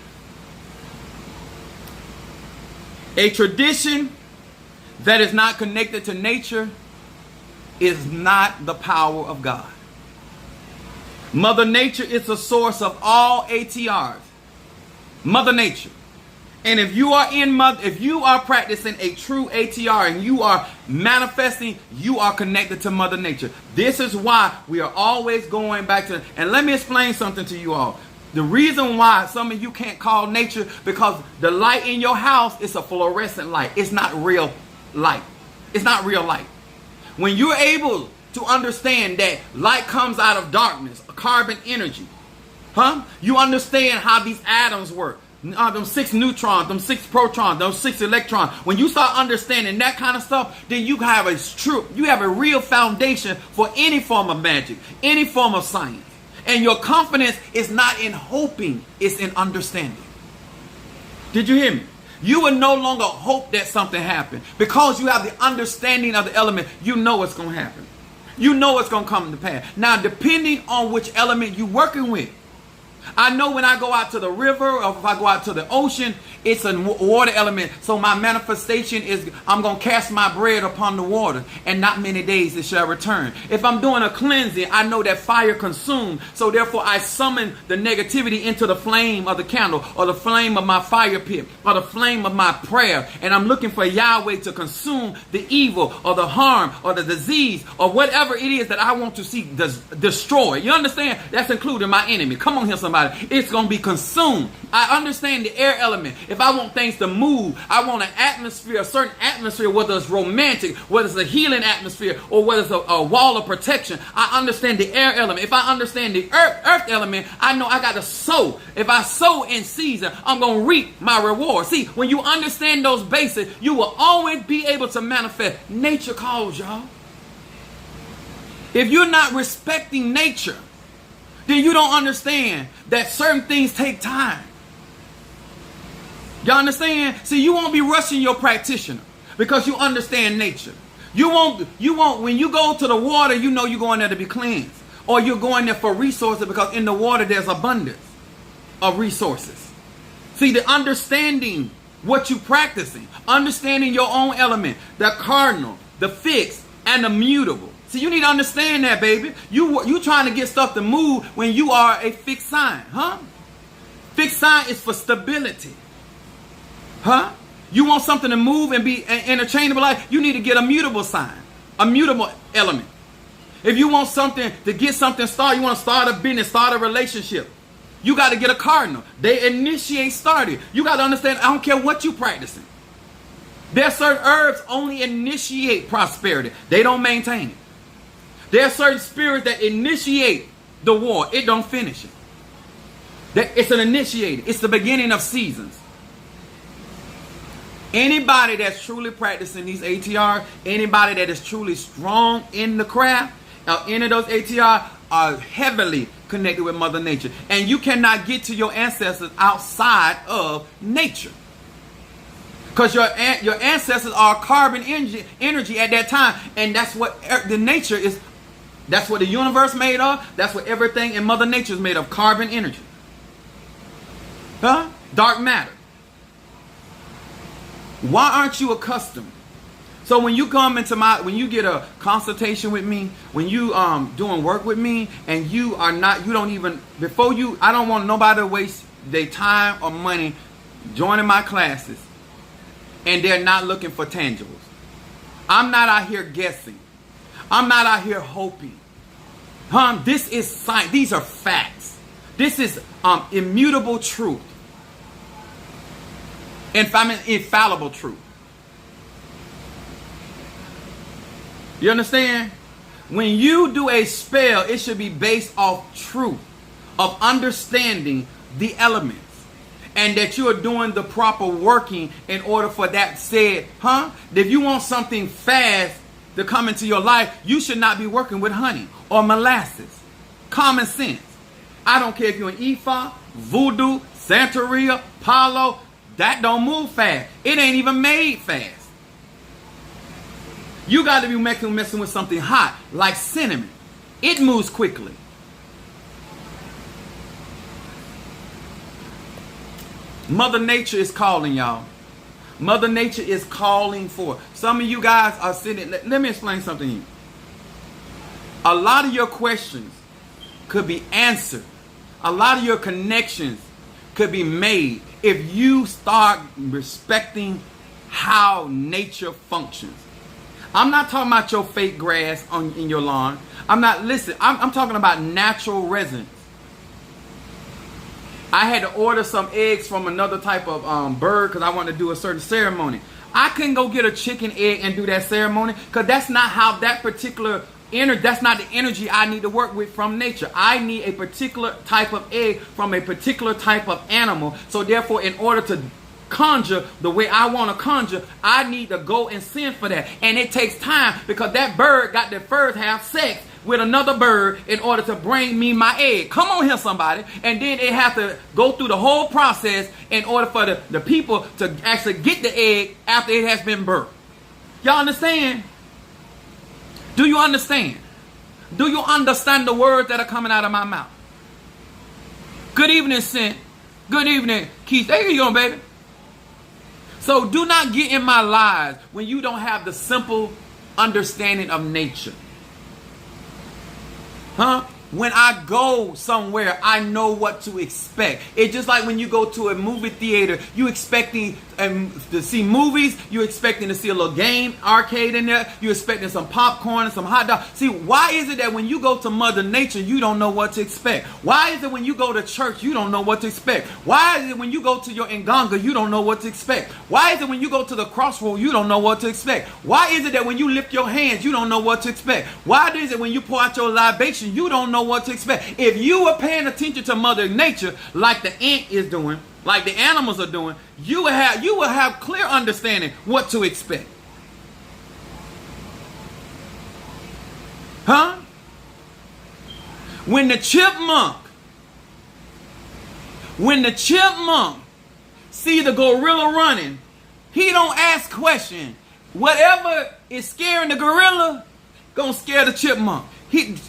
A tradition that is not connected to nature is not the power of God. Mother Nature is the source of all ATRs. Mother Nature. And if you are practicing a true ATR and you are manifesting, you are connected to Mother Nature. This is why we are always going back to, and let me explain something to you all. The reason why some of you can't call nature, because the light in your house is a fluorescent light. It's not real light. It's not real light. When you're able to understand that light comes out of darkness, carbon energy, you understand how these atoms work. Them 6 neutrons, them 6 protons, those 6 electrons. When you start understanding that kind of stuff, then you have a real foundation for any form of magic, any form of science. And your confidence is not in hoping, it's in understanding. Did you hear me? You will no longer hope that something happened. Because you have the understanding of the element, you know it's going to happen. You know it's going to come to pass. Now, depending on which element you're working with, I know when I go out to the river or if I go out to the ocean, it's a water element. So my manifestation is I'm going to cast my bread upon the water and not many days it shall return. If I'm doing a cleansing, I know that fire consumes. So therefore I summon the negativity into the flame of the candle or the flame of my fire pit or the flame of my prayer. And I'm looking for Yahweh to consume the evil or the harm or the disease or whatever it is that I want to see destroyed. You understand? That's including my enemy. Come on here, somebody. It's going to be consumed. I understand the air element. If I want things to move, I want an atmosphere, a certain atmosphere, whether it's romantic, whether it's a healing atmosphere, or whether it's a wall of protection. I understand the air element. If I understand the earth element, I know I got to sow. If I sow in season, I'm going to reap my reward. See, when you understand those basics, you will always be able to manifest. Nature calls, y'all. If you're not respecting nature, then you don't understand that certain things take time. Y'all understand? See, you won't be rushing your practitioner because you understand nature. You won't, when you go to the water, you know you're going there to be cleansed. Or you're going there for resources because in the water there's abundance of resources. See, the understanding what you're practicing, understanding your own element, the cardinal, the fixed, and the mutable. See, you need to understand that, baby. You trying to get stuff to move when you are a fixed sign, Fixed sign is for stability, You want something to move and be interchangeable, like you need to get a mutable sign, a mutable element. If you want something to get something started, you want to start a business, start a relationship, you got to get a cardinal. They initiate started. You got to understand, I don't care what you practicing. There are certain herbs only initiate prosperity. They don't maintain it. There are certain spirits that initiate the war. It don't finish it. It's an initiator. It's the beginning of seasons. Anybody that's truly practicing these ATR, anybody that is truly strong in the craft, any of those ATR are heavily connected with Mother Nature. And you cannot get to your ancestors outside of nature. Because your ancestors are carbon energy at that time. And that's what the nature is. That's what the universe made of. That's what everything in Mother Nature is made of. Carbon energy. Huh? Dark matter. Why aren't you accustomed? So when you come into when you get a consultation with me, when you doing work with me, and you don't even, I don't want nobody to waste their time or money joining my classes, and they're not looking for tangibles. I'm not out here guessing. I'm not out here hoping. This is science. These are facts. This is immutable truth. Infallible truth. You understand? When you do a spell, it should be based off truth, of understanding the elements, and that you are doing the proper working in order for that said, if you want something fast to come into your life, you should not be working with honey or molasses. Common sense. I don't care if you're an Ifa, Voodoo, Santeria, Palo, that don't move fast. It ain't even made fast. You got to be messing with something hot, like cinnamon. It moves quickly. Mother Nature is calling, y'all. Mother Nature is calling for. Some of you guys are sitting. Let me explain something to you. A lot of your questions could be answered. A lot of your connections could be made if you start respecting how nature functions. I'm not talking about your fake grass in your lawn. I'm talking about natural resonance. I had to order some eggs from another type of bird because I wanted to do a certain ceremony. I couldn't go get a chicken egg and do that ceremony because that's not how that particular that's not the energy I need to work with from nature. I need a particular type of egg from a particular type of animal. So therefore, in order to conjure the way I want to conjure, I need to go and send for that. And it takes time because that bird got to first have sex with another bird in order to bring me my egg. Come on here, somebody. And then it has to go through the whole process in order for the people to actually get the egg after it has been birthed. Y'all understand? Do you understand? Do you understand the words that are coming out of my mouth? Good evening, Sint. Good evening, Keith. There you go, baby. So do not get in my lies when you don't have the simple understanding of nature. When I go somewhere, I know what to expect. It's just like when you go to a movie theater, you expecting to see movies, you expecting to see a little game arcade in there, you expecting some popcorn and some hot dog. See, why is it that when you go to Mother Nature, you don't know what to expect? Why is it when you go to church, you don't know what to expect? Why is it when you go to your Nganga, you don't know what to expect? Why is it when you go to the crossroad, you don't know what to expect? Why is it that when you lift your hands, you don't know what to expect? Why is it when you pour out your libation, you don't know what to expect? If you were paying attention to Mother Nature like the ant is doing, like the animals are doing, you will have clear understanding what to expect. When the chipmunk see the gorilla running, he don't ask questions. Whatever is scaring the gorilla, gonna scare the chipmunk.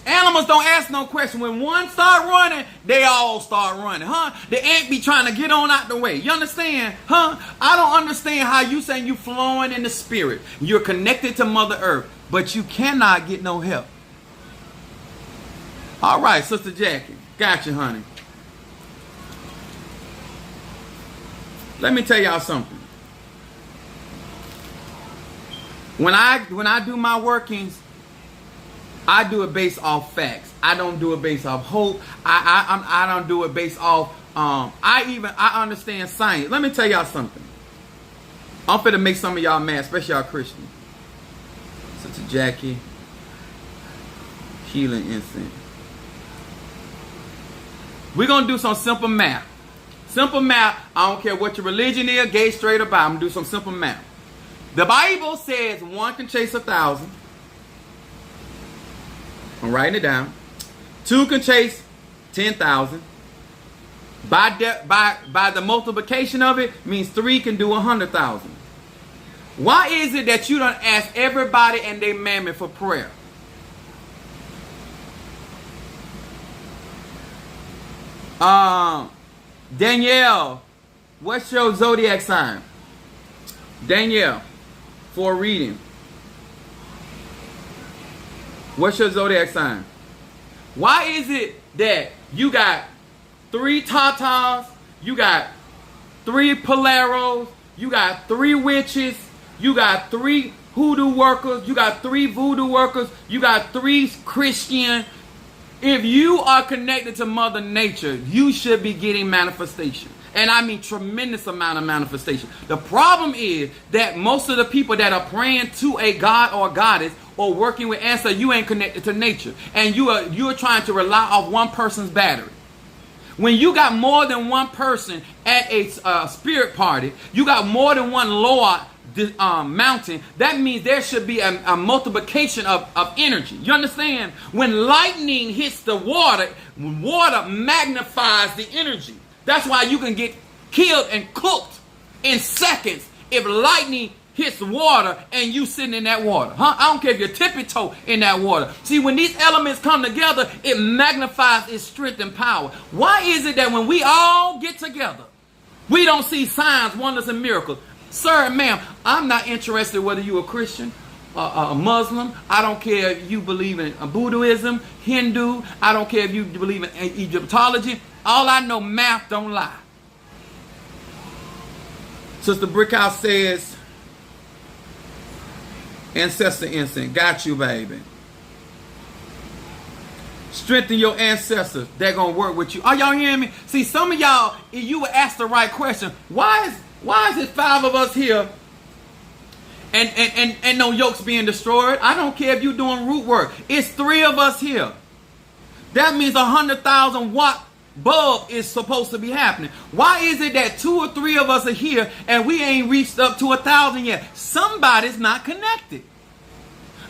Animals don't ask no question. When one start running, they all start running, The ant be trying to get on out the way. You understand, I don't understand how you saying you flowing in the spirit. You're connected to Mother Earth, but you cannot get no help. All right, Sister Jackie. Gotcha, honey. Let me tell y'all something. When I do my workings, I do it based off facts. I don't do it based off hope. I don't do it based off. I understand science. Let me tell y'all something. I'm finna make some of y'all mad, especially y'all Christians. Sister Jackie, healing incense. We're gonna do some simple math. Simple math. I don't care what your religion is, gay, straight, or bi. I'm going to do some simple math. The Bible says one can chase 1,000. I'm writing it down. Two can chase 10,000. By the multiplication of it means three can do 100,000. Why is it that you don't ask everybody and their mammy for prayer? Danielle, what's your zodiac sign? Danielle, for a reading. What's your zodiac sign? Why is it that you got 3 tatas, you got 3 poleros, you got 3 witches, you got 3 hoodoo workers, you got 3 voodoo workers, you got 3 Christian? If you are connected to Mother Nature, you should be getting manifestation. And I mean tremendous amount of manifestation. The problem is that most of the people that are praying to a god or goddess or working with ancestors, you ain't connected to nature. And you're trying to rely off one person's battery. When you got more than one person at a spirit party, you got more than one Lord mountain, that means there should be a multiplication of energy. You understand? When lightning hits the water, water magnifies the energy. That's why you can get killed and cooked in seconds if lightning hits water and you sitting in that water. I don't care if you're tippy-toe in that water. See, when these elements come together, it magnifies its strength and power. Why is it that when we all get together, we don't see signs, wonders, and miracles? Sir and ma'am, I'm not interested whether you're a Christian, a Muslim. I don't care if you believe in Buddhism, Hindu. I don't care if you believe in Egyptology. All I know, math don't lie. Sister Brickhouse says, ancestor instinct. Got you, baby. Strengthen your ancestors. They're going to work with you. Are y'all hearing me? See, some of y'all, if you would ask the right question, why is it 5 of us here and no yokes being destroyed? I don't care if you're doing root work. It's 3 of us here. That means 100,000 watt bulb is supposed to be happening. Why is it that 2 or 3 of us are here and we ain't reached up to 1,000 yet? Somebody's not connected.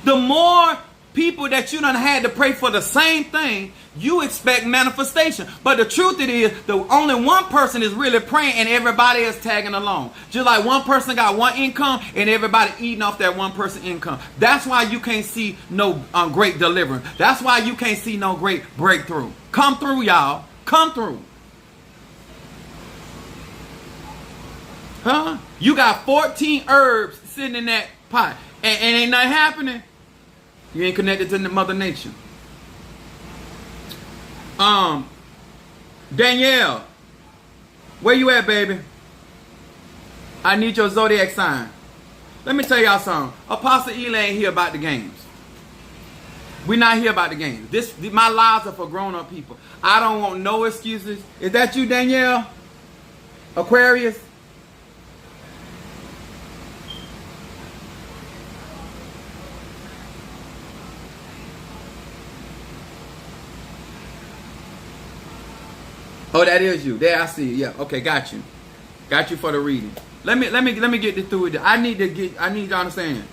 The more people that you done had to pray for the same thing, you expect manifestation. But the truth it is, the only one person is really praying and everybody is tagging along. Just like one person got one income and everybody eating off that one person income. That's why you can't see no great deliverance. That's why you can't see no great breakthrough. Come through, y'all. Come through. Huh? You got 14 herbs sitting in that pot and ain't nothing happening. You ain't connected to Mother Nature. Danielle, where you at, baby? I need your zodiac sign. Let me tell y'all something. Apostle Ely ain't here about the games. We're not here about the games. My lives are for grown-up people. I don't want no excuses. Is that you, Danielle? Aquarius? Oh, that is you. There, I see it. Yeah. Okay, got you. Got you for the reading. Let me get this through it. I need you to understand.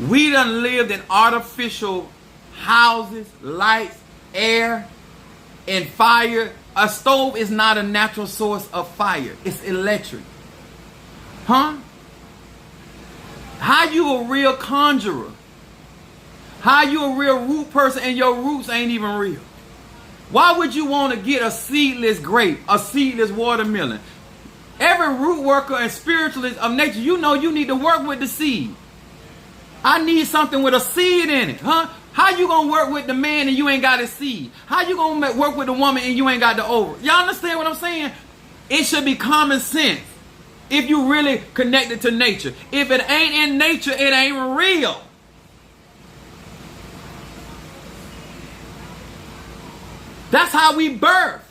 We done lived in artificial houses, lights, air, and fire. A stove is not a natural source of fire. It's electric. Huh? How you a real conjurer? How you a real root person and your roots ain't even real? Why would you want to get a seedless grape, a seedless watermelon? Every root worker and spiritualist of nature, you know you need to work with the seed. I need something with a seed in it, huh? How you going to work with the man and you ain't got a seed? How you going to work with the woman and you ain't got the ovary? Y'all understand what I'm saying? It should be common sense if you really connected to nature. If it ain't in nature, it ain't real. That's how we birth.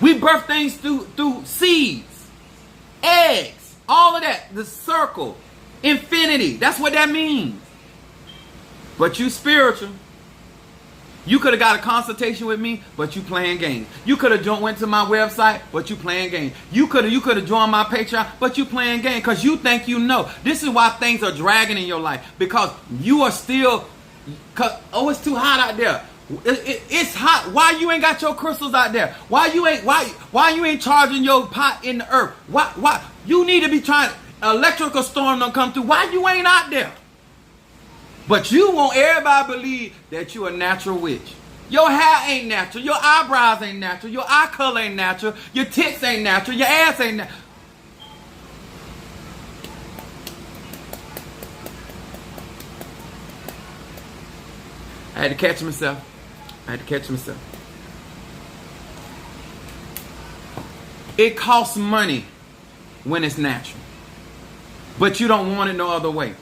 We birth things through seeds, eggs, all of that. The circle, infinity. That's what that means. But you spiritual. You could have got a consultation with me, but you playing games. You could have went to my website, but you playing games. You could have joined my Patreon, but you playing games because you think you know. This is why things are dragging in your life, because you are still, it's too hot out there. It's hot. Why you ain't got your crystals out there? Why you ain't charging your pot in the earth? Why you need to be trying? Electrical storm don't come through. Why you ain't out there? But you want everybody to believe that you a natural witch. Your hair ain't natural. Your eyebrows ain't natural. Your eye color ain't natural. Your tits ain't natural. Your ass ain't natural. I had to catch myself. It costs money when it's natural. But you don't want it no other way.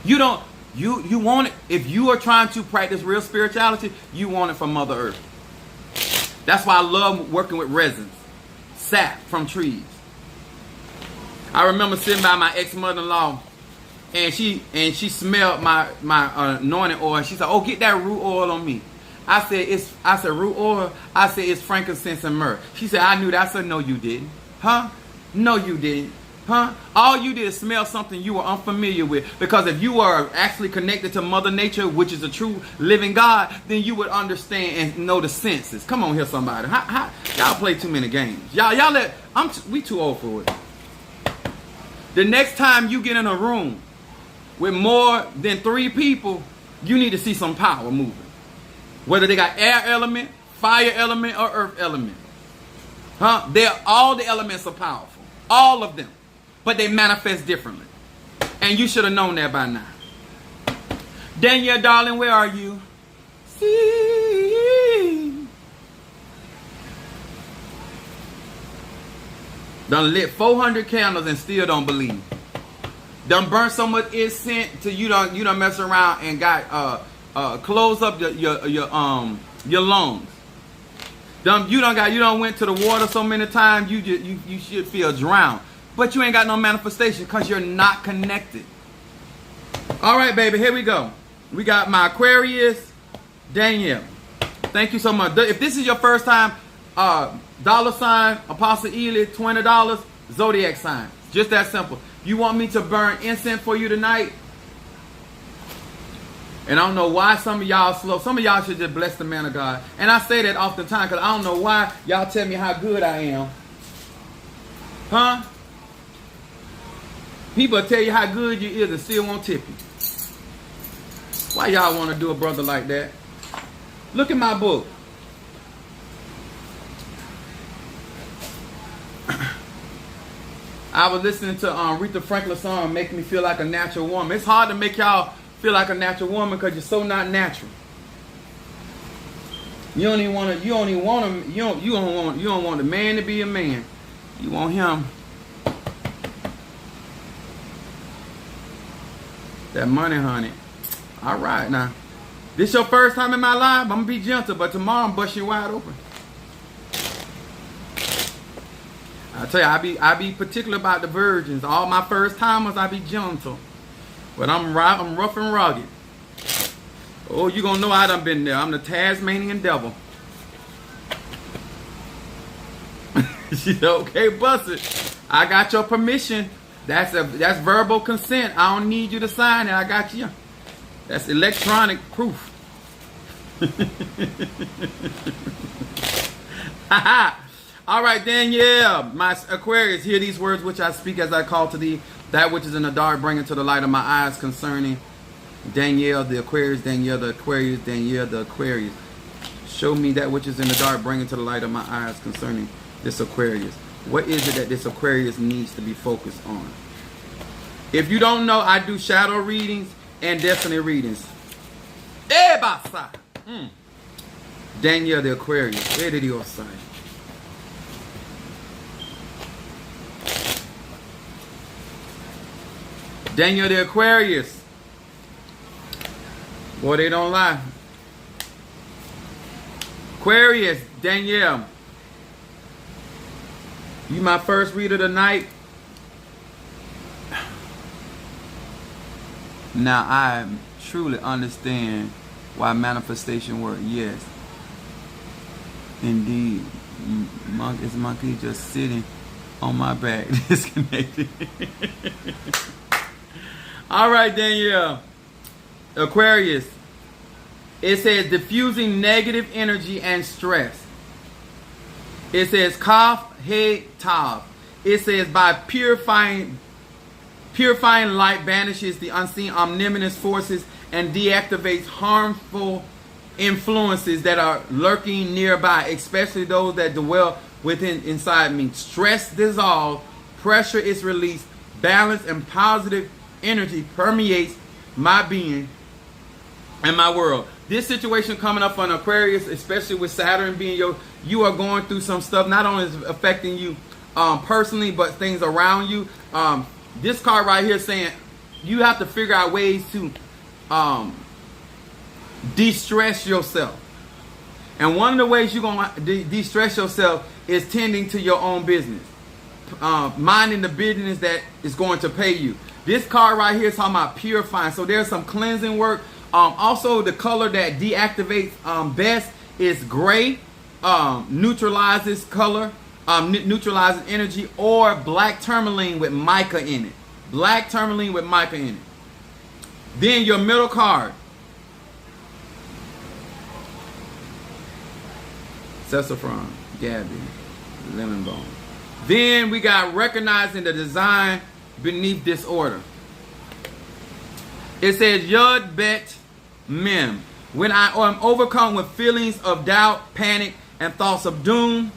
You want it, if you are trying to practice real spirituality, you want it from Mother Earth. That's why I love working with resins, sap from trees. I remember sitting by my ex-mother-in-law, and she smelled my anointing oil. She said, "Oh, get that root oil on me." I said, "Root oil?" I said, "It's frankincense and myrrh." She said, "I knew that." I said, "No, you didn't." Huh? No, you didn't. Huh? All you did is smell something you were unfamiliar with. Because if you are actually connected to Mother Nature, which is a true living God, then you would understand and know the senses. Come on here, somebody. Y'all play too many games. We too old for it. The next time you get in a room with more than 3 people, you need to see some power moving. Whether they got air element, fire element, or earth element. Huh? All the elements are powerful. All of them. But they manifest differently. And you should have known that by now. Danielle, darling, where are you? See. Done lit 400 candles and still don't believe. Done burnt so much incense till you don't mess around and got close up your lungs. You don't went to the water so many times you should feel drowned. But you ain't got no manifestation because you're not connected. All right, baby, here we go. We got my Aquarius, Danielle. Thank you so much. If this is your first time, $, Apostle Ely, $20, Zodiac sign. Just that simple. You want me to burn incense for you tonight? And I don't know why some of y'all slow. Some of y'all should just bless the man of God. And I say that often time because I don't know why y'all tell me how good I am. Huh? People tell you how good you is and still won't tip you. Why y'all want to do a brother like that? Look at my book. I was listening to Aretha Franklin's song, "Make Me Feel Like a Natural Woman." It's hard to make y'all feel like a natural woman because you're so not natural. You don't want the man to be a man. You want him. That money, honey. All right, now. This your first time in my life? I'm going to be gentle, but tomorrow I'm busting you wide open. I tell you, I be particular about the virgins. All my first timers, I be gentle. But I'm rough and rugged. Oh, you going to know I done been there. I'm the Tasmanian devil. She said, "Okay, bust it. I got your permission. That's verbal consent. I don't need you to sign it. I got you. That's electronic proof." All right, Danielle, my Aquarius, hear these words which I speak as I call to thee. That which is in the dark, bring it to the light of my eyes concerning Danielle, the Aquarius, Danielle, the Aquarius, Danielle, the Aquarius. Show me that which is in the dark, bring it to the light of my eyes concerning this Aquarius. What is it that this Aquarius needs to be focused on? If you don't know, I do shadow readings and destiny readings. Danielle the Aquarius. Where did he say? Danielle the Aquarius. Boy, they don't lie. Aquarius, Danielle. You my first reader tonight. Now I truly understand Why manifestation work? Yes, indeed. Is monkey just sitting on my back, disconnected? All right, Danielle. Aquarius. It says diffusing negative energy and stress. It says Kaf He Tav. It says by purifying light banishes the unseen omnipotent forces and deactivates harmful influences that are lurking nearby, especially those that dwell inside me. Stress dissolves, pressure is released, balance and positive energy permeates my being and my world. This situation coming up on Aquarius, especially with Saturn being you are going through some stuff. Not only is it affecting you personally, but things around you. This card right here saying you have to figure out ways to de-stress yourself. And one of the ways you're going to de-stress yourself is tending to your own business. Minding the business that is going to pay you. This card right here is talking about purifying. So there's some cleansing work. Also, the color that deactivates best is gray. Neutralizes color. Neutralizes energy. Or black tourmaline with mica in it. Black tourmaline with mica in it. Then your middle card. Sassafras, Gabby, Lemon Bone. Then we got recognizing the design beneath disorder. It says Yud Bet Mem. When I am overcome with feelings of doubt, panic, and thoughts of doom,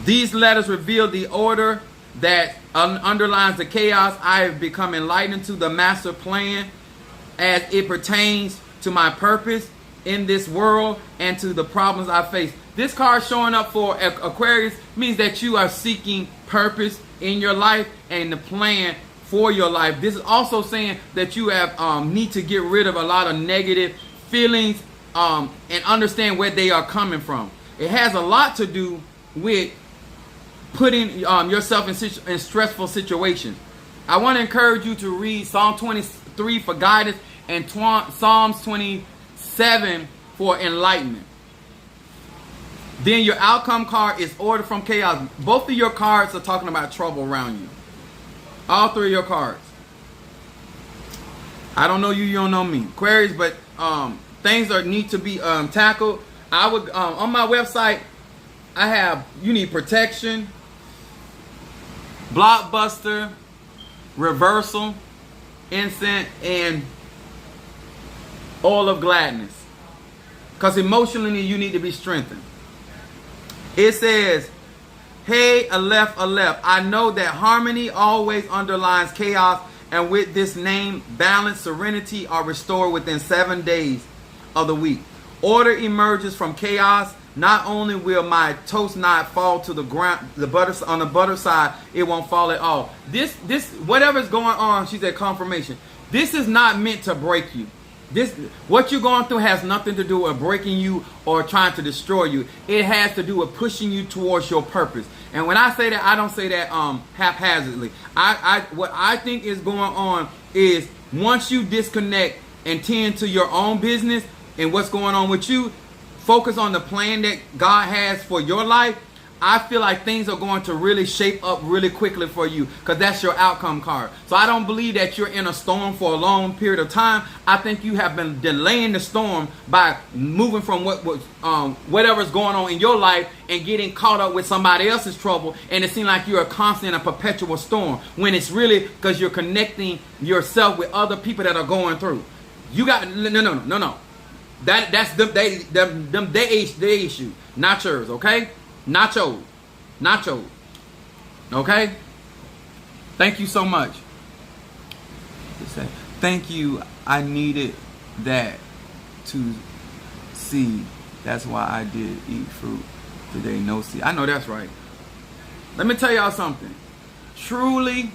these letters reveal the order that underlines the chaos. I have become enlightened to the master plan as it pertains to my purpose in this world and to the problems I face. This card showing up for Aquarius means that you are seeking purpose in your life and the plan for your life. This is also saying that you have need to get rid of a lot of negative feelings and understand where they are coming from. It has a lot to do with putting yourself in stressful situations. I want to encourage you to read Psalm 23 for guidance and Psalms 27 for enlightenment. Then your outcome card is order from chaos. Both of your cards are talking about trouble around you. All three of your cards. I don't know you, you don't know me. Aquarius, but things need to be tackled. I would on my website, I have you need protection, blockbuster, reversal, incense, and oil of gladness. Because emotionally you need to be strengthened. It says, hey, Aleph, Aleph. I know that harmony always underlines chaos, and with this name, balance, serenity are restored within 7 days of the week. Order emerges from chaos. Not only will my toast not fall to the ground, on the butter side, it won't fall at all. This whatever's going on, she said confirmation. This is not meant to break you. What you're going through has nothing to do with breaking you or trying to destroy you. It has to do with pushing you towards your purpose. And when I say that, I don't say that haphazardly. What I think is going on is once you disconnect and tend to your own business and what's going on with you, focus on the plan that God has for your life, I feel like things are going to really shape up really quickly for you because that's your outcome card. So I don't believe that you're in a storm for a long period of time. I think you have been delaying the storm by moving from whatever's going on in your life and getting caught up with somebody else's trouble. And it seems like you're a constant and a perpetual storm when it's really because you're connecting yourself with other people that are going through. You got no. That's their issue, not yours, okay? Not yours. Okay? Thank you so much. Thank you. I needed that to see. That's why I did eat fruit today. No seed. I know that's right. Let me tell y'all something. Truly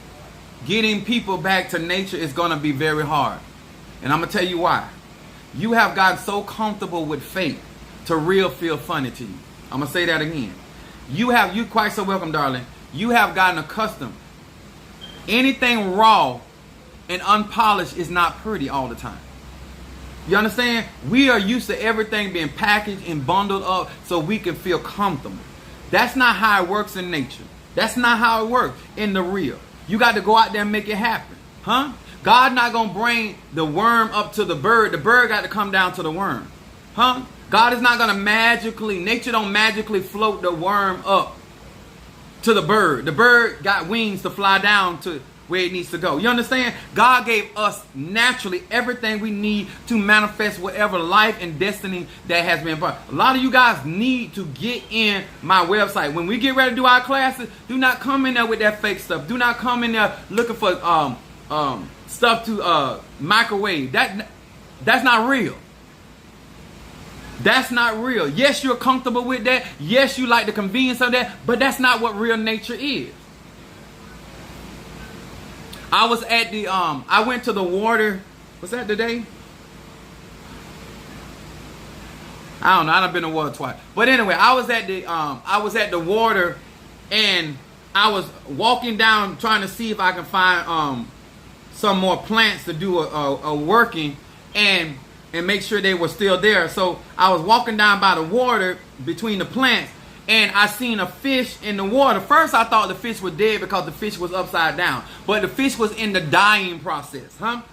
getting people back to nature is going to be very hard. And I'm going to tell you why. You have gotten so comfortable with fake to real feel funny to you. I'm going to say that again. You quite so welcome, darling. You have gotten accustomed. Anything raw and unpolished is not pretty all the time. You understand? We are used to everything being packaged and bundled up so we can feel comfortable. That's not how it works in nature. That's not how it works in the real. You got to go out there and make it happen. Huh? God not going to bring the worm up to the bird. The bird got to come down to the worm. Huh? God is not going to magically, nature don't magically float the worm up to the bird. The bird got wings to fly down to where it needs to go. You understand? God gave us naturally everything we need to manifest whatever life and destiny that has been brought. A lot of you guys need to get in my website. When we get ready to do our classes, do not come in there with that fake stuff. Do not come in there looking for stuff to microwave. That's not real. That's not real. Yes, you're comfortable with that. Yes, you like the convenience of that, but that's not what real nature is. I was at the I went to the water. Was that today? I don't know. I done been to water twice. But anyway, I was at the water, and I was walking down trying to see if I can find some more plants to do a working and make sure they were still there. So I was walking down by the water between the plants, and I seen a fish in the water. First, I thought the fish was dead because the fish was upside down. But the fish was in the dying process, huh?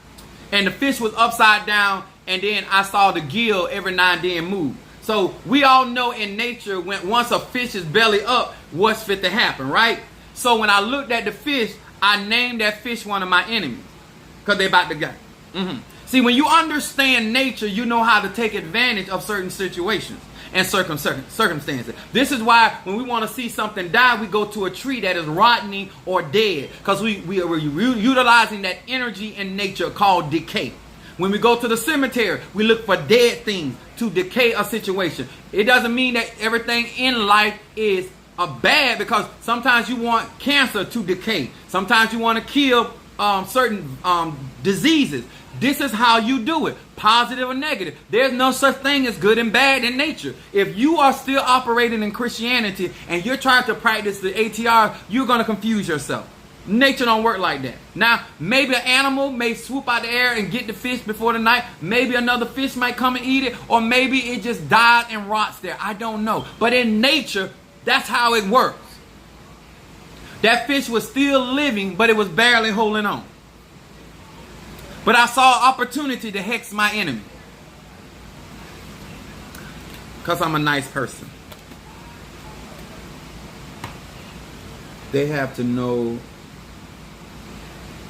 And the fish was upside down, and then I saw the gill every now and then move. So we all know in nature, once a fish is belly up, what's fit to happen, right? So when I looked at the fish, I named that fish one of my enemies because they about to die. See, when you understand nature, you know how to take advantage of certain situations and circumstances. This is why when we want to see something die, we go to a tree that is rotting or dead, because we are utilizing that energy in nature called decay. When we go to the cemetery, we look for dead things to decay a situation. It doesn't mean that everything in life is bad, because sometimes you want cancer to decay. Sometimes you want to kill certain diseases. This is how you do it, positive or negative. There's no such thing as good and bad in nature. If you are still operating in Christianity and you're trying to practice the ATR, you're going to confuse yourself. Nature don't work like that. Now, maybe an animal may swoop out the air and get the fish before the night. Maybe another fish might come and eat it, or maybe it just dies and rots there. I don't know. But in nature, that's how it works. That fish was still living, but it was barely holding on. But I saw opportunity to hex my enemy, because I'm a nice person. They have to know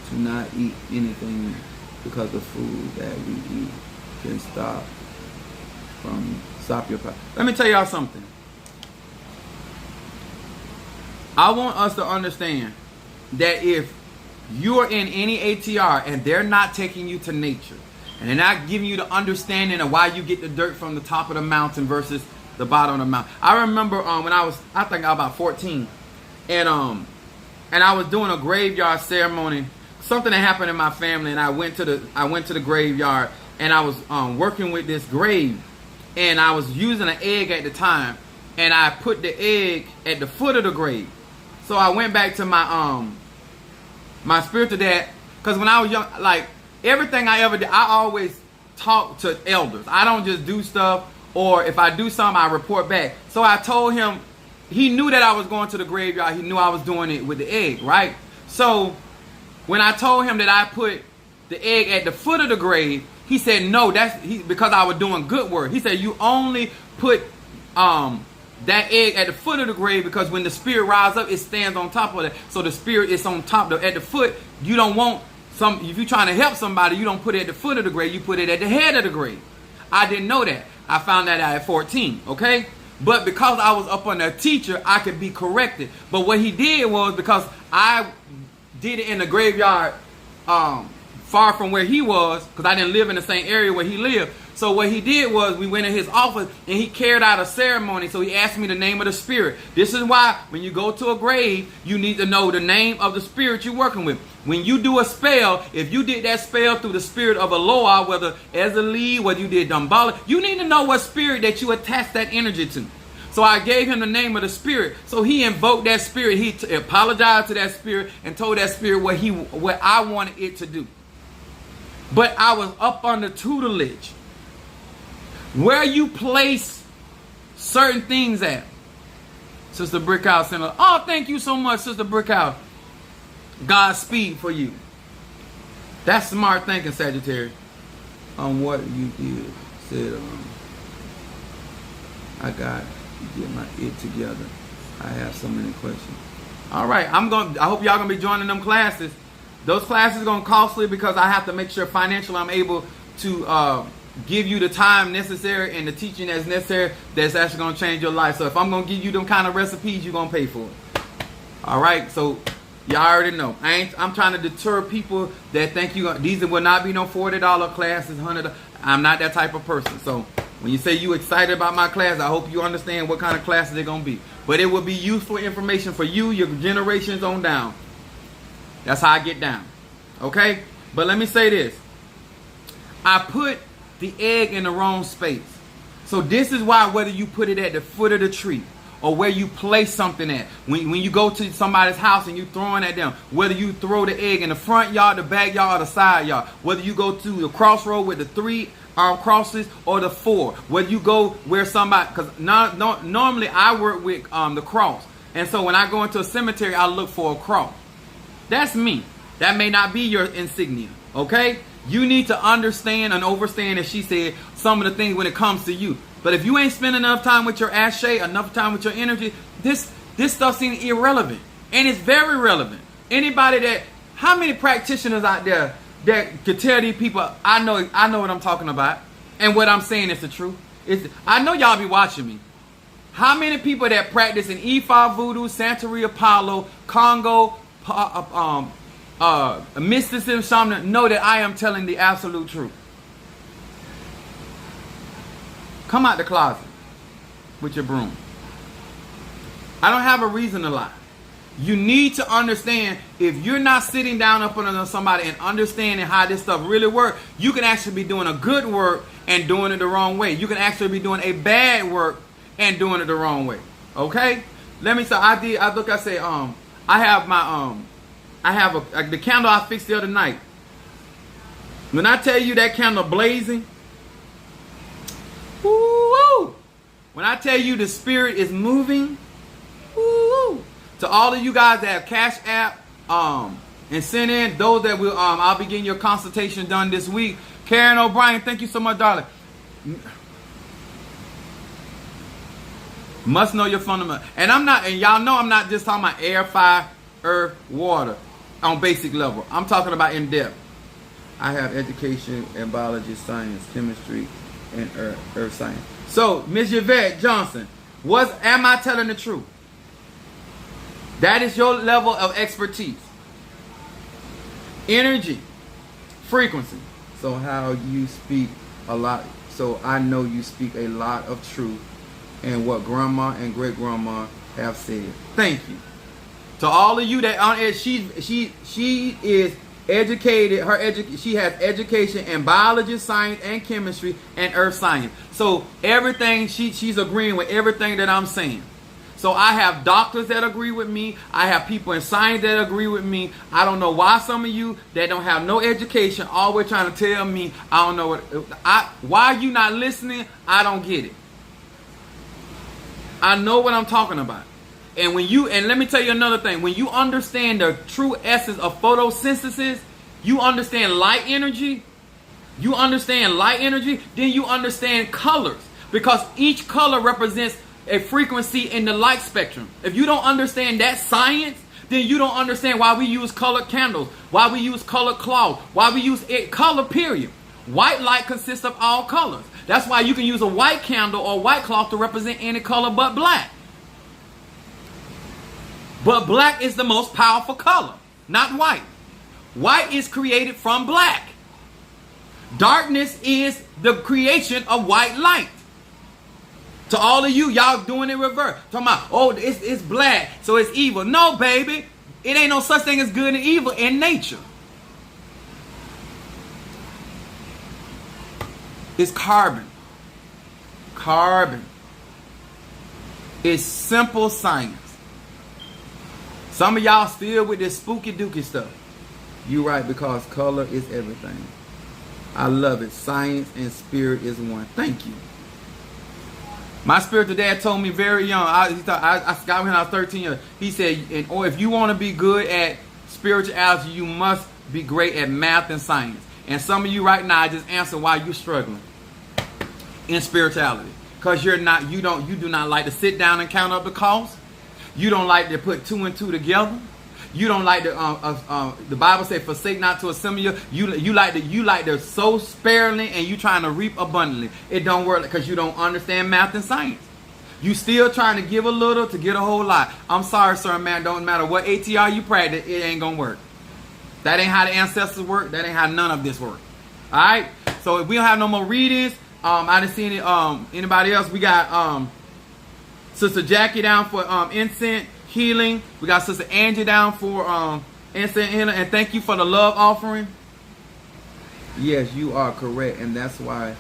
to not eat anything, because the food that we eat can stop your power. Let me tell y'all something. I want us to understand that if you're in any ATR and they're not taking you to nature, and they're not giving you the understanding of why you get the dirt from the top of the mountain versus the bottom of the mountain. I remember when I think I was about 14, and I was doing a graveyard ceremony. Something that happened in my family, and I went to the graveyard, and I was working with this grave, and I was using an egg at the time, and I put the egg at the foot of the grave. So I went back to my spiritual dad, because when I was young, like everything I ever did, I always talk to elders. I don't just do stuff, or if I do something, I report back. So I told him, he knew that I was going to the graveyard. He knew I was doing it with the egg, right? So when I told him that I put the egg at the foot of the grave, he said, no, because I was doing good work. He said, you only put that egg at the foot of the grave because when the spirit rises up, it stands on top of it. So the spirit is on top at the foot. You don't want if you're trying to help somebody, you don't put it at the foot of the grave, you put it at the head of the grave. I didn't know that. I found that out at 14, okay? But because I was up on a teacher, I could be corrected. But what he did was, because I did it in the graveyard far from where he was, because I didn't live in the same area where he lived. So what he did was, we went in his office and he carried out a ceremony. So he asked me the name of the spirit. This is why when you go to a grave, you need to know the name of the spirit you're working with. When you do a spell, if you did that spell through the spirit of Eloah, whether Ezeli, whether you did Dambala, you need to know what spirit that you attach that energy to. So I gave him the name of the spirit. So he invoked that spirit. He apologized to that spirit and told that spirit what I wanted it to do. But I was up under tutelage Where you place certain things at. Sister Brickhouse Center. Oh, thank you so much, Sister Brickhouse. Godspeed for you. That's smart thinking, Sagittarius. On what you did. Said, I got to get my it together. I have so many questions. All right, I hope y'all gonna be joining them classes. Those classes are gonna costly because I have to make sure financially I'm able to give you the time necessary and the teaching that's necessary that's actually gonna change your life. So if I'm gonna give you them kind of recipes, you're gonna pay for it. All right, so y'all already know. I'm trying to deter people that think these will not be no $40 classes, $100. I'm not that type of person. So when you say you excited about my class, I hope you understand what kind of classes they're gonna be. But it will be useful information for you, your generations on down. That's how I get down. Okay? But let me say this. I put the egg in the wrong space. So this is why whether you put it at the foot of the tree or where you place something at, when you go to somebody's house and you throwing at them, whether you throw the egg in the front yard, the backyard, or the side yard, whether you go to the crossroad with the 3 crosses or the 4, whether you go where somebody, because normally I work with the cross, and so when I go into a cemetery I look for a cross. That's me. That may not be your insignia. Okay, you need to understand and overstand, as she said, some of the things when it comes to you. But if you ain't spending enough time with your ashe, enough time with your energy, this stuff seems irrelevant, and it's very relevant. How many practitioners out there that could tell these people, I know what I'm talking about, and what I'm saying is the truth? I know y'all be watching me. How many people that practice in Ifa Voodoo, Santeria Apollo, Congo, mysticism, shaman, know that I am telling the absolute truth? Come out the closet with your broom. I don't have a reason to lie. You need to understand, if you're not sitting down up under somebody and understanding how this stuff really works, you can actually be doing a good work and doing it the wrong way. You can actually be doing a bad work and doing it the wrong way. Okay? Let me say, I have the candle I fixed the other night. When I tell you that candle blazing, woo! When I tell you the spirit is moving, woo! To all of you guys that have Cash App and send in, those that will, I'll be getting your consultation done this week. Karen O'Brien, thank you so much, darling. Must know your fundamental. And y'all know I'm not just talking about air, fire, earth, water on basic level. I'm talking about in depth. I have education in biology, science, chemistry, and earth science. So, Ms. Yvette Johnson, am I telling the truth? That is your level of expertise. Energy, frequency. So how you speak a lot. So I know you speak a lot of truth and what grandma and great grandma have said. Thank you. To all of you that on it, she is educated. She has education in biology, science, and chemistry, and earth science. So everything she's agreeing with everything that I'm saying. So I have doctors that agree with me. I have people in science that agree with me. I don't know why some of you that don't have no education always trying to tell me I don't know why you not listening. I don't get it. I know what I'm talking about. And let me tell you another thing. When you understand the true essence of photosynthesis, you understand light energy. Then you understand colors, because each color represents a frequency in the light spectrum. If you don't understand that science, then you don't understand why we use colored candles, why we use colored cloth, why we use color, period. White light consists of all colors. That's why you can use a white candle or white cloth to represent any color but black. But black is the most powerful color, not white. White is created from black. Darkness is the creation of white light. To all of you, y'all doing it reverse. Talking about, it's black, so it's evil. No, baby. It ain't no such thing as good and evil in nature. It's carbon. Carbon. It's simple science. Some of y'all still with this spooky dooky stuff. You right, because color is everything. I love it. Science and spirit is one. Thank you. My spiritual dad told me very young. I got when I was 13 years. He said, or if you want to be good at spirituality, you must be great at math and science. And some of you right now, I just answer why you're struggling in spirituality. Because you do not like to sit down and count up the cost. You don't like to put 2 and 2 together. You don't like to, the Bible says, forsake not to assemble you like to sow sparingly and you trying to reap abundantly. It don't work because you don't understand math and science. You still trying to give a little to get a whole lot. I'm sorry, sir, man. Don't matter what ATR you practice, it ain't going to work. That ain't how the ancestors work. That ain't how none of this work. All right? So if we don't have no more readings, I didn't see anybody else. We got Sister Jackie down for incense healing. We got Sister Angie down for incense healing. And thank you for the love offering. Yes, you are correct. And that's why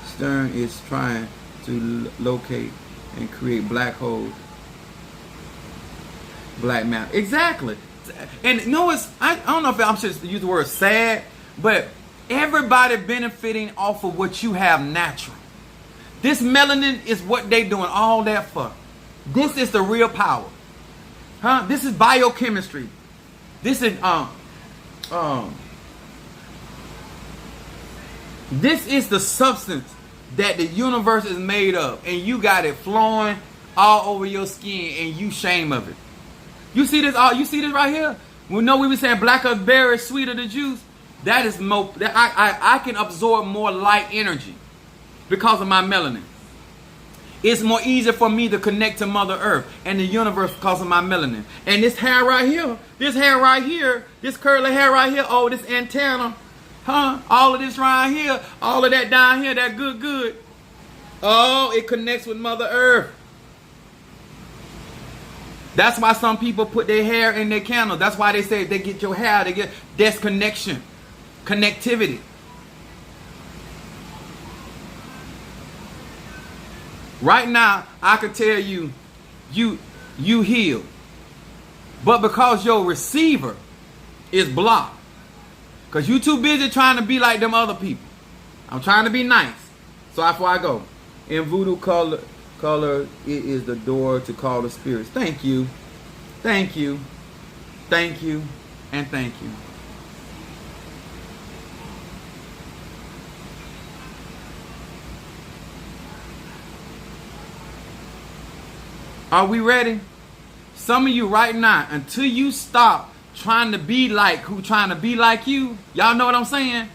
Stern is trying to locate and create black holes. Black matter. Exactly. And you know, I don't know if I'm just use the word sad, but everybody benefiting off of what you have natural. This melanin is what they doing all that for. This is the real power. Huh? This is biochemistry. This is this is the substance that the universe is made of, and you got it flowing all over your skin, and you shame of it. You see this? You see this right here? We know we were saying blacker the berry, sweeter the juice. That is more. I can absorb more light energy because of my melanin. It's more easier for me to connect to Mother Earth and the universe because of my melanin. And this hair right here, this curly hair right here, oh, this antenna, huh? All of this right here, all of that down here, that good. Oh, it connects with Mother Earth. That's why some people put their hair in their candle. That's why they say if they get your hair, they get disconnection, connectivity. Right now, I can tell you, you healed. But because your receiver is blocked, because you too busy trying to be like them other people. I'm trying to be nice. So before I go, in voodoo color, it is the door to call the spirits. Thank you. Thank you. Thank you. And thank you. Are we ready? Some of you right now, until you stop trying to be like who trying to be like you, y'all know what I'm saying?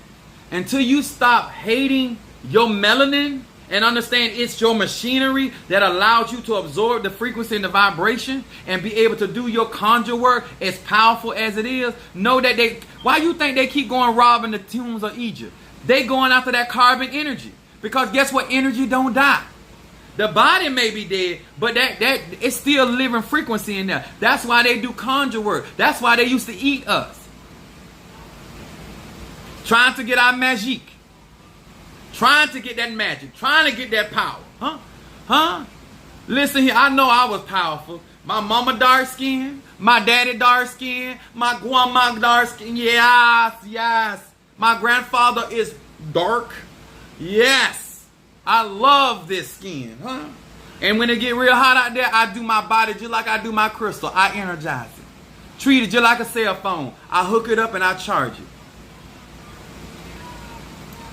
Until you stop hating your melanin and understand it's your machinery that allows you to absorb the frequency and the vibration and be able to do your conjure work as powerful as it is, know that why you think they keep going robbing the tombs of Egypt? They going after that carbon energy. Because guess what? Energy don't die. The body may be dead, but that it's still living frequency in there. That's why they do conjure work. That's why they used to eat us. Trying to get our magic. Trying to get that magic. Trying to get that power. Huh? Listen here, I know I was powerful. My mama dark skin. My daddy dark skin. My grandma dark skin. Yes. My grandfather is dark. Yes. I love this skin, huh? And when it get real hot out there, I do my body just like I do my crystal. I energize it. Treat it just like a cell phone. I hook it up and I charge it.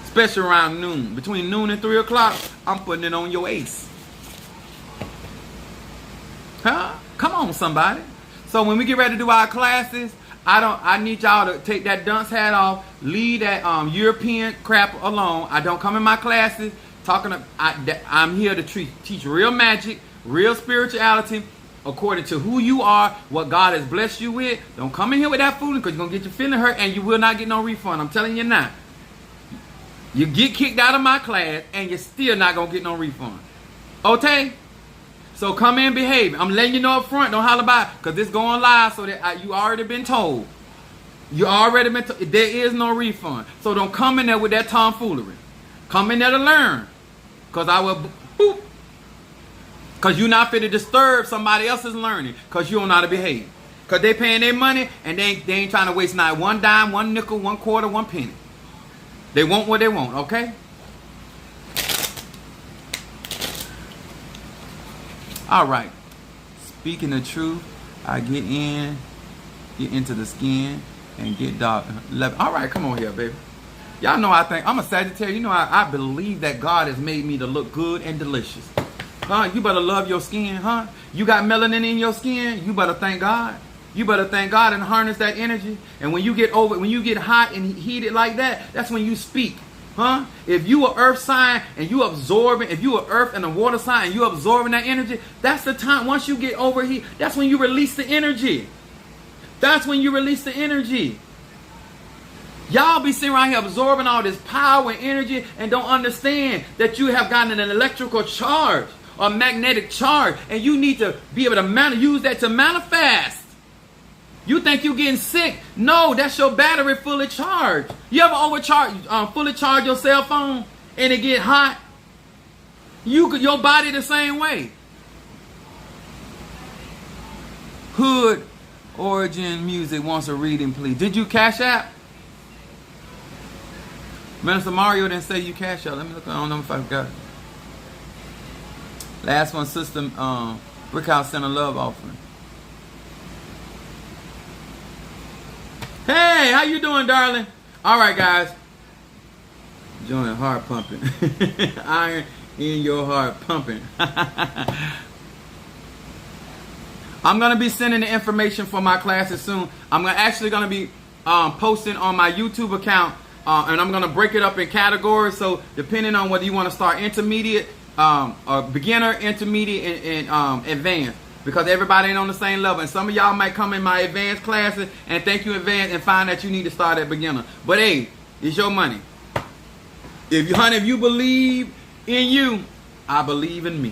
Especially around noon. Between noon and 3 o'clock, I'm putting it on your ace. Huh? Come on, somebody. So when we get ready to do our classes, I need y'all to take that dunce hat off. Leave that European crap alone. I don't come in my classes I'm here to teach real magic, real spirituality, according to who you are, what God has blessed you with. Don't come in here with that fooling because you're going to get your feeling hurt and you will not get no refund. I'm telling you now. You get kicked out of my class and you're still not going to get no refund. Okay? So come in behaving. I'm letting you know up front. Don't holler about it because this going live so that you already been told. You already been told. There is no refund. So don't come in there with that tomfoolery. Come in there to learn. Because I will boop. Because you're not fit to disturb somebody else's learning. Because you don't know how to behave. Because they paying their money and they ain't trying to waste not one dime, one nickel, one quarter, one penny. They want what they want, okay? All right. Speaking the truth, I get into the skin, and get dark. All right, come on here, baby. Y'all know I think I'm a Sagittarius. You know I believe that God has made me to look good and delicious. Huh? You better love your skin, huh? You got melanin in your skin. You better thank God. You better thank God and harness that energy. And when you get hot and heated like that, that's when you speak. Huh? If you are earth sign and you absorbing, if you are earth and a water sign and you absorbing that energy, that's the time. Once you get over here, that's when you release the energy. That's when you release the energy. Y'all be sitting around here absorbing all this power and energy and don't understand that you have gotten an electrical charge or magnetic charge, and you need to be able to use that to manifest. You think you're getting sick? No, that's your battery fully charged. You ever fully charge your cell phone and it get hot? Your body the same way. Hood Origin Music wants a reading, please. Did you cash app? Minister Mario didn't say you cash out. Let me look. I don't know if I got it. Last one, Sister Brickhouse sent a love offering. Hey, how you doing, darling? All right, guys. Join heart pumping. Iron in your heart pumping. I'm going to be sending the information for my classes soon. I'm actually going to be posting on my YouTube account, and I'm going to break it up in categories. So depending on whether you want to start intermediate, or beginner, intermediate, and advanced. Because everybody ain't on the same level. And some of y'all might come in my advanced classes and think you advanced and find that you need to start at beginner. But hey, it's your money. If you believe in you, I believe in me.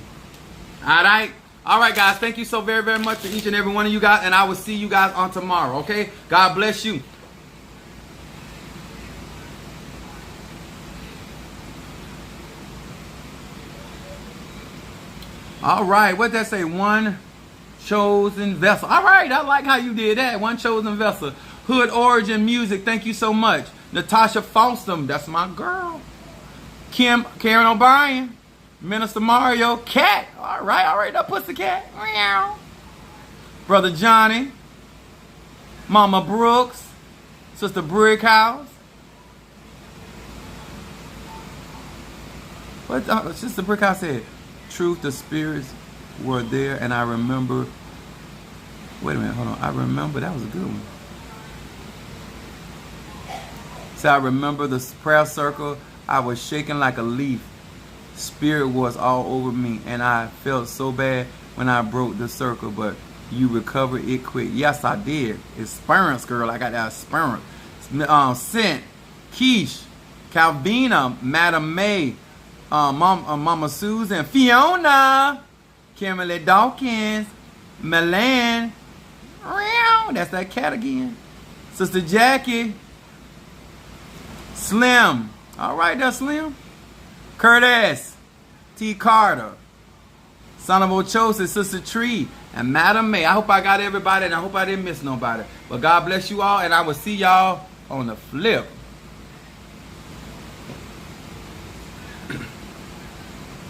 All right? All right, guys. Thank you so very, very much to each and every one of you guys. And I will see you guys on tomorrow, okay? God bless you. All right. What'd that say? One chosen vessel. All right, I like how you did that. One chosen vessel. Hood Origin Music, thank you so much. Natasha Falstam, that's my girl. Karen O'Brien, Minister Mario, Cat. All right, that pussycat. Meow. Brother Johnny, Mama Brooks, Sister Brickhouse. What Sister Brickhouse said? Truth, the spirits were there, and I remember. Wait a minute, hold on. I remember, that was a good one. So I remember the prayer circle. I was shaking like a leaf. Spirit was all over me, and I felt so bad when I broke the circle, but you recovered it quick. Yes, I did. Experience, girl. I got that experience. Scent, Keish, Calvina, Madam May, Mama Susan, Fiona, Kimberly Dawkins, Milan. That's that cat again. Sister Jackie. Slim. All right, that's Slim. Curtis. T. Carter. Son of Ochosis, Sister Tree, and Madam May. I hope I got everybody, and I hope I didn't miss nobody. But God bless you all, and I will see y'all on the flip.